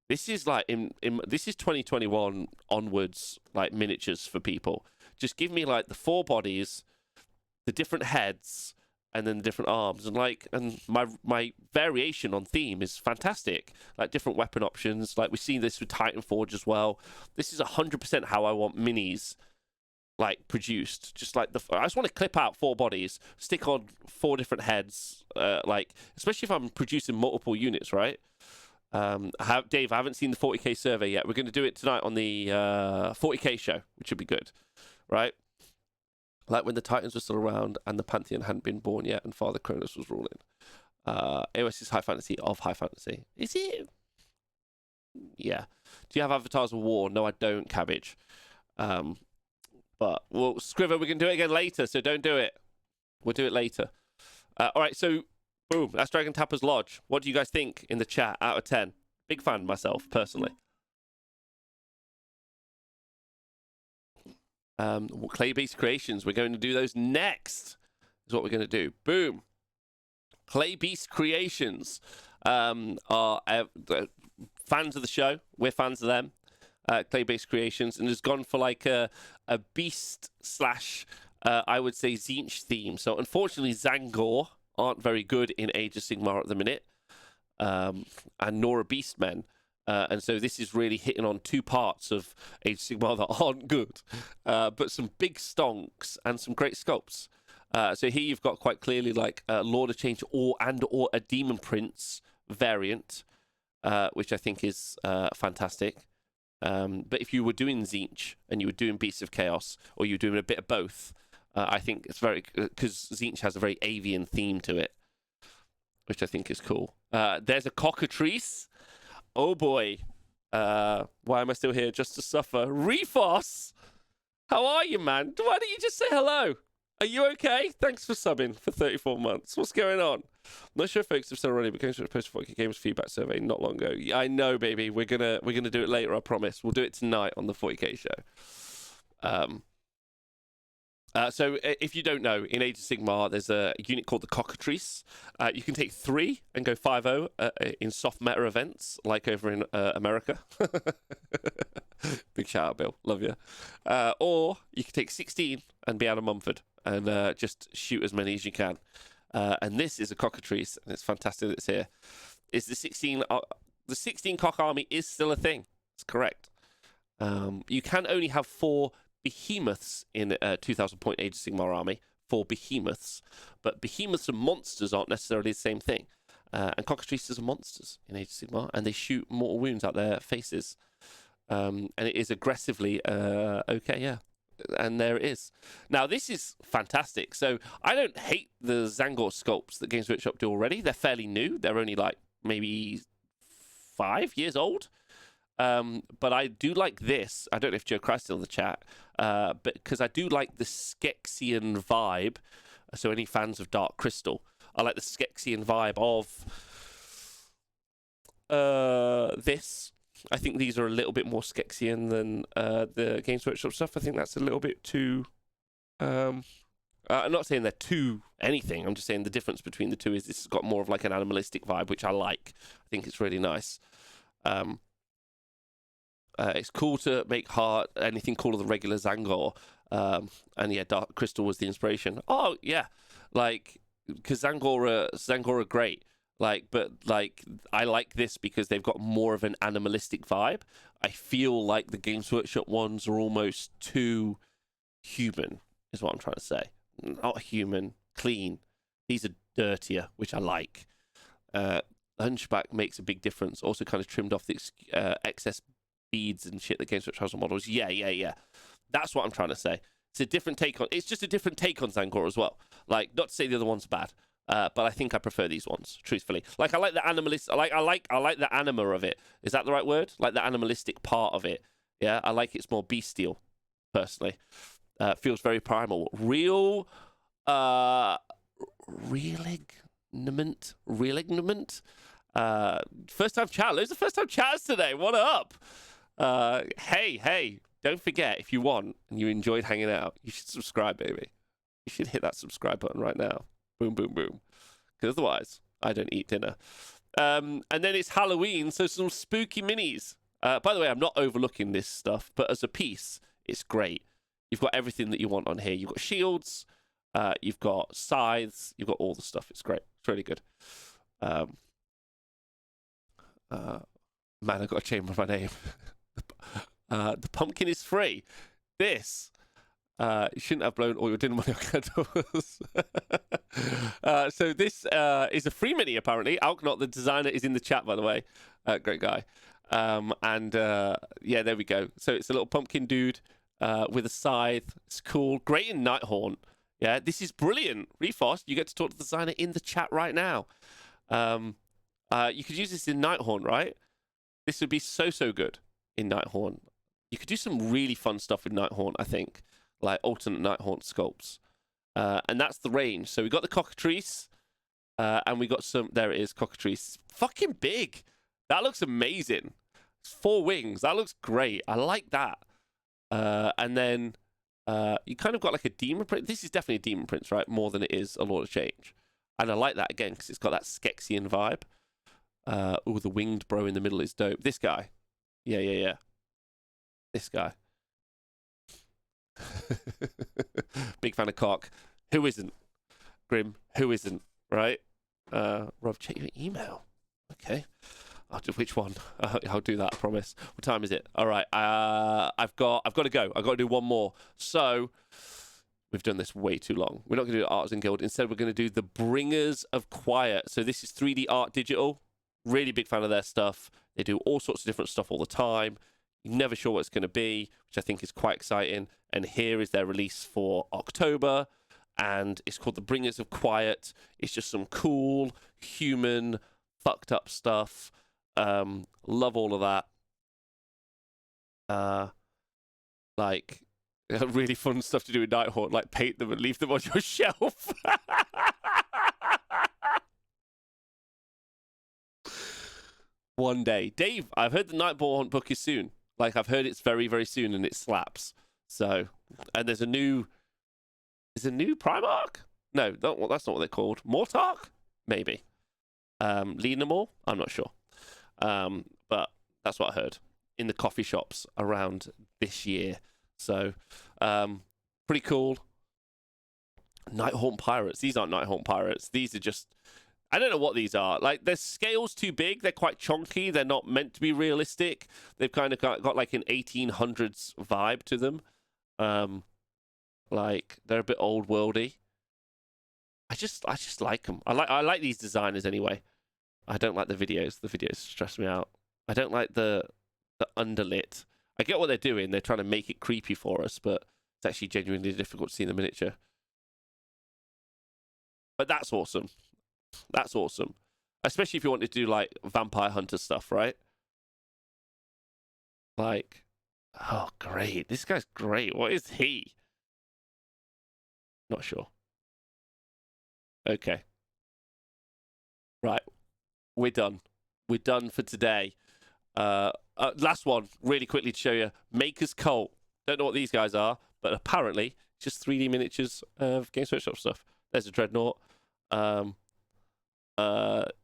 This is like this is 2021 onwards, like miniatures for people. Just give me like the 4 bodies, the different heads, and then the different arms, and my variation on theme is fantastic. Like different weapon options. Like we've seen this with Titanforge as well. This is 100% how I want minis like produced. Just like I just want to clip out 4 bodies, stick on 4 different heads. Like especially if I'm producing multiple units, right? Dave, I haven't seen the 40k survey yet. We're going to do it tonight on the 40k show, which would be good, right? Like when the Titans were still around and the Pantheon hadn't been born yet and Father Cronus was ruling. AOS is high fantasy of high fantasy. Is it? Yeah. Do you have Avatars of War? No, I don't, Cabbage. But, well, Scriver, we can do it again later, so don't do it. We'll do it later. All right, so... Boom, that's Dragon Tapper's Lodge. What do you guys think in the chat out of 10? Big fan myself, personally. Clay-based creations. We're going to do those next, is what we're going to do. Boom. Clay-based creations are fans of the show. We're fans of them. Clay-based creations. And it's gone for like a beast slash, I would say, Tzeentch theme. So unfortunately, Zangor aren't very good in Age of Sigmar at the minute, and nor are Beastmen. And so this is really hitting on 2 parts of Age of Sigmar that aren't good, but some big stonks and some great sculpts. So here you've got quite clearly like Lord of Change or a Demon Prince variant, which I think is fantastic. But if you were doing Tzeentch and you were doing Beasts of Chaos, or you were doing a bit of both, I think it's very... Because Tzeentch has a very avian theme to it, which I think is cool. There's a Cockatrice. Oh, boy. Why am I still here? Just to suffer. Refos! How are you, man? Why don't you just say hello? Are you okay? Thanks for subbing for 34 months. What's going on? I'm not sure if folks have said already, but going to the post-40 Games feedback survey not long ago. Yeah, I know, baby. We're gonna do it later, I promise. We'll do it tonight on the 40k show. So if you don't know, in Age of Sigmar, there's a unit called the Cockatrice. You can take 3 and go 5-0 in soft meta events, like over in America. Big shout out, Bill. Love you. Or you can take 16 and be out of Mumford and just shoot as many as you can. And this is a Cockatrice, and it's fantastic that it's here. Is the 16 cock army is still a thing. It's correct. You can only have 4 behemoths in a 2,000 point Age of Sigmar army, 4 behemoths, but behemoths and monsters aren't necessarily the same thing. And Cockatrices are monsters in Age of Sigmar, and they shoot mortal wounds out their faces. And it is aggressively okay, yeah. And there it is. Now, this is fantastic. So I don't hate the Zangor sculpts that Games Workshop do already. They're fairly new. They're only like maybe 5 years old. But I do like this. I don't know if Joe Christ is in the chat, but because I do like the Skeksis vibe. So any fans of Dark Crystal, I like the Skeksis vibe of this. I think these are a little bit more Skeksis than the Games Workshop stuff. I think that's a little bit too. I'm not saying they're too anything. I'm just saying the difference between the two is this has got more of like an animalistic vibe, which I like. I think it's really nice. It's cool to make anything cooler than regular Zangor. And yeah, Dark Crystal was the inspiration. Oh yeah, like because Zangor are great. But I like this because they've got more of an animalistic vibe. I feel like the Games Workshop ones are almost too human, is what I'm trying to say. Not human, clean. These are dirtier, which I like. Hunchback makes a big difference. Also kind of trimmed off the excess beads and shit that Games Workshop has on models. Yeah. That's what I'm trying to say. It's a different take on. It's just a different take on Zangor as well. Like, not to say the other ones are bad. But I think I prefer these ones, truthfully. Like I like the animalist. I like the anima of it. Is that the right word? Like the animalistic part of it. Yeah, I like it's more bestial, personally. Feels very primal. Real, realignment. First time chat. Loads of first time chatters today. What up? Hey. Don't forget, if you want and you enjoyed hanging out, you should subscribe, baby. You should hit that subscribe button right now. Boom, boom, boom. Because otherwise, I don't eat dinner. And then it's Halloween, so some spooky minis. By the way, I'm not overlooking this stuff, but as a piece, it's great. You've got everything that you want on here. You've got shields, you've got scythes, you've got all the stuff. It's great. It's really good. Man, I got to change my name. The pumpkin is free. This. You shouldn't have blown all your dinner money on candles. So this is a free mini, apparently. Alknot, the designer, is in the chat, by the way. Great guy. Yeah, there we go. So it's a little pumpkin dude with a scythe. It's cool. Great in Nighthawk. Yeah, this is brilliant. Refos, you get to talk to the designer in the chat right now. You could use this in Nighthawk, right? This would be so good in Nighthawk. You could do some really fun stuff with Nighthawk, I think. Like alternate Nighthawk sculpts. And that's the range. So we got the Cockatrice, and we got some. There it is, Cockatrice. Fucking big. That looks amazing. It's 4 wings. That looks great. I like that. And then you kind of got like a demon prince. This is definitely a demon prince, right? More than it is a Lord of Change. And I like that again because it's got that Skeksis vibe. Oh, the winged bro in the middle is dope. This guy. Yeah. This guy. Big fan of cock. Who isn't? Grim. Who isn't? Right? Rob, check your email. Okay. I'll do which one? I'll do that. I promise. What time is it? All right. I've got to go. I've got to do one more. So we've done this way too long. We're not going to do Artisan Guild. Instead, we're going to do the Bringers of Quiet. So this is 3D Art Digital. Really big fan of their stuff. They do all sorts of different stuff all the time. You're never sure what it's going to be, which I think is quite exciting. And here is their release for October. And it's called The Bringers of Quiet. It's just some cool, human, fucked up stuff. Love all of that. Like, really fun stuff to do with Nighthawk. Like, paint them and leave them on your shelf. One day. Dave, I've heard the Nighthawk book is soon. Like, I've heard it's very, very soon and it slaps. So, and there's a new Primarch? No, that's not what they're called. Mortarch? Maybe. Lenamore? I'm not sure. But that's what I heard in the coffee shops around this year. So, pretty cool. Nighthawk Pirates. These aren't Nighthawk Pirates. These are just... I don't know what these are. Like, their scale's too big. They're quite chonky. They're not meant to be realistic. They've kind of got like an 1800s vibe to them. Like, they're a bit old worldy. I just like them. I like these designers anyway. I don't like the videos. The videos stress me out. I don't like the underlit. I get what they're doing. They're trying to make it creepy for us, but it's actually genuinely difficult to see in the miniature. But that's awesome. That's awesome. especially if you want to do like vampire hunter stuff, right? Like, oh, great. This guy's great. What is he? Not sure. Okay. Right. We're done. We're done for today. Last one, really quickly to show you. Maker's Cult. Don't know what these guys are, but apparently just 3D miniatures of Games Workshop stuff. There's a Dreadnought.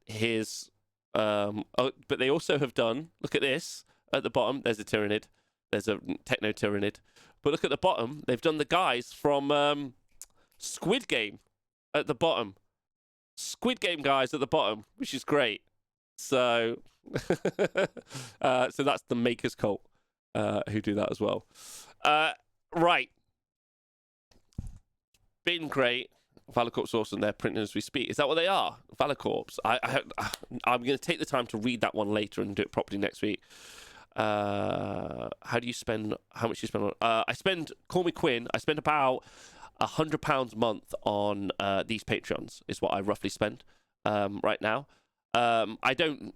Here's but they also have done, look at this at the bottom, there's a Tyrannid, there's a Techno Tyrannid, but look at the bottom, they've done the guys from Squid Game at the bottom. Squid Game guys at the bottom, which is great. So so that's the Maker's Cult who do that as well. Right, been great. Valacorp's awesome. They're printing as we speak. Is that what they are? Valacorp's. I'm going to take the time to read that one later and do it properly next week. How much do you spend on? Call me Quinn. I spend about £100 a month on these Patreons. Is what I roughly spend right now. I don't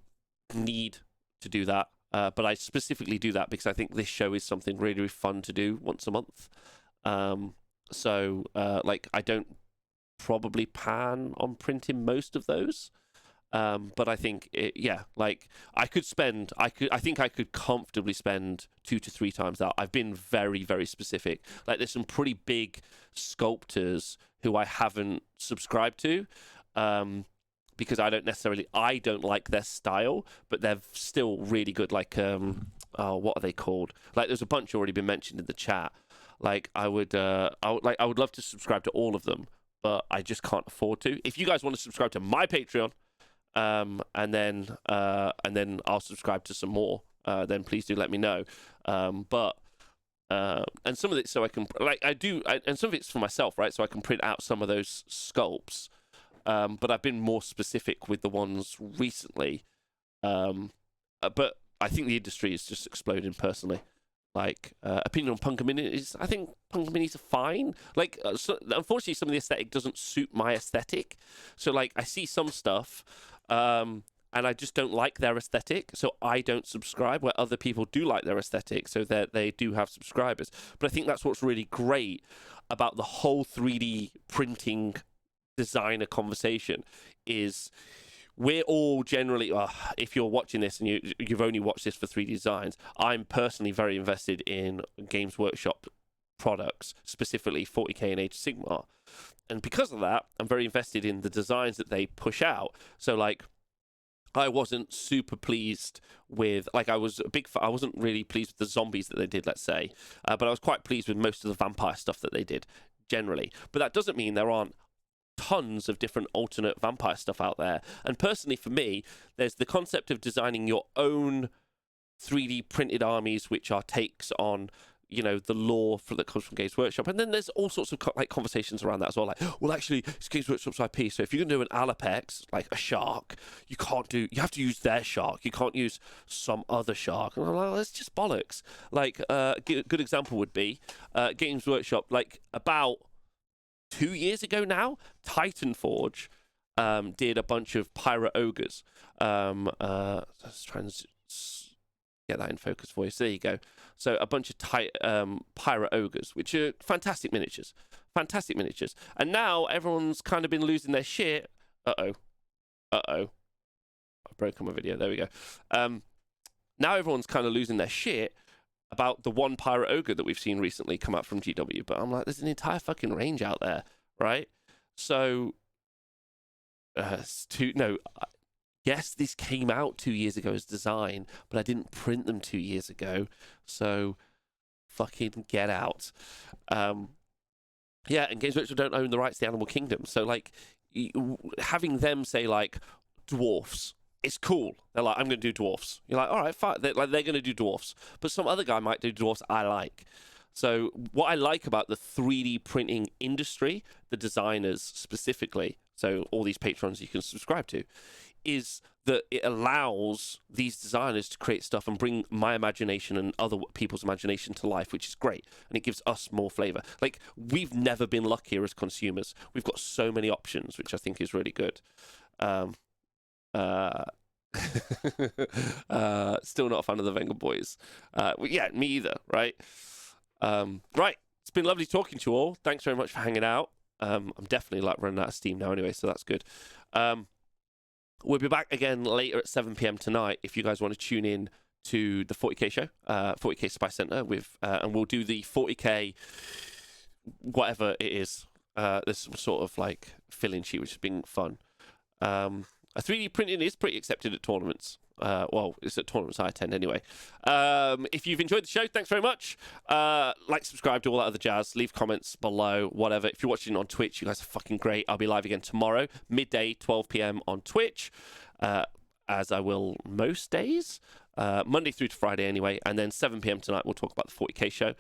need to do that, but I specifically do that because I think this show is something really, really fun to do once a month. So I don't probably plan on printing most of those, but I think I think I could comfortably spend 2 to 3 times that. I've been very, very specific. Like, there's some pretty big sculptors who I haven't subscribed to because I don't like their style, but they're still really good. Like what are they called? Like, there's a bunch already been mentioned in the chat. Like, I would love to subscribe to all of them, but I just can't afford to. If you guys want to subscribe to my Patreon, and then I'll subscribe to some more, then please do let me know. And some of it so I can and some of it's for myself, right? So I can print out some of those sculpts. But I've been more specific with the ones recently. But I think the industry is just exploding personally. Like, opinion on Punker Minis, I think Punker Minis are fine. Like, unfortunately, some of the aesthetic doesn't suit my aesthetic. So, like, I see some stuff, and I just don't like their aesthetic, so I don't subscribe, where other people do like their aesthetic, so that they do have subscribers. But I think that's what's really great about the whole 3D printing designer conversation is we're all generally, if you're watching this and you've only watched this for 3D designs, I'm personally very invested in Games Workshop products, specifically 40k and Age of Sigmar. And because of that, I'm very invested in the designs that they push out. So, like, I wasn't super pleased with, like, I wasn't really pleased with the zombies that they did, let's say, but I was quite pleased with most of the vampire stuff that they did, generally. But that doesn't mean there aren't tons of different alternate vampire stuff out there. And personally, for me, there's the concept of designing your own 3D printed armies, which are takes on, you know, the lore that comes from Games Workshop. And then there's all sorts of conversations around that as well. Like, well, actually, it's Games Workshop's IP. So if you're going to do an Alapex, like a shark, you have to use their shark. You can't use some other shark. And I'm like, well, that's just bollocks. Like, a good example would be Games Workshop, like, about 2 years ago now, Titan Forge did a bunch of pirate ogres. Let's try and get that in focus for you. So there you go. So a bunch of pirate ogres, which are fantastic miniatures. And now everyone's kind of been losing their shit. Uh-oh. I've broken my video. There we go. Now everyone's kind of losing their shit about the one pirate ogre that we've seen recently come out from GW, but I'm like, there's an entire fucking range out there, right? So, yes, this came out 2 years ago as design, but I didn't print them 2 years ago, so fucking get out. And Games Workshop don't own the rights to the Animal Kingdom, so, like, having them say, like, dwarfs, it's cool. They're like, I'm going to do dwarfs. You're like, all right, fine. They're going to do dwarfs. But some other guy might do dwarfs I like. So what I like about the 3D printing industry, the designers specifically, so all these patrons you can subscribe to, is that it allows these designers to create stuff and bring my imagination and other people's imagination to life, which is great. And it gives us more flavor. Like, we've never been luckier as consumers. We've got so many options, which I think is really good. Still not a fan of the Venga boys. Well, yeah, me either, right? Right. It's been lovely talking to you all. Thanks very much for hanging out. I'm definitely like running out of steam now anyway, so that's good. We'll be back again later at 7 p.m. tonight if you guys want to tune in to the 40K show, 40K Spy Center, with, and we'll do the 40K, whatever it is. This sort of like fill-in sheet, which has been fun. A 3D printing is pretty accepted at tournaments. Well, it's at tournaments I attend anyway. If you've enjoyed the show, thanks very much. Like, subscribe, do all that other jazz. Leave comments below, whatever. If you're watching on Twitch, you guys are fucking great. I'll be live again tomorrow, midday, 12 p.m. on Twitch, as I will most days. Monday through to Friday anyway. And then 7 p.m. tonight, we'll talk about the 40K show.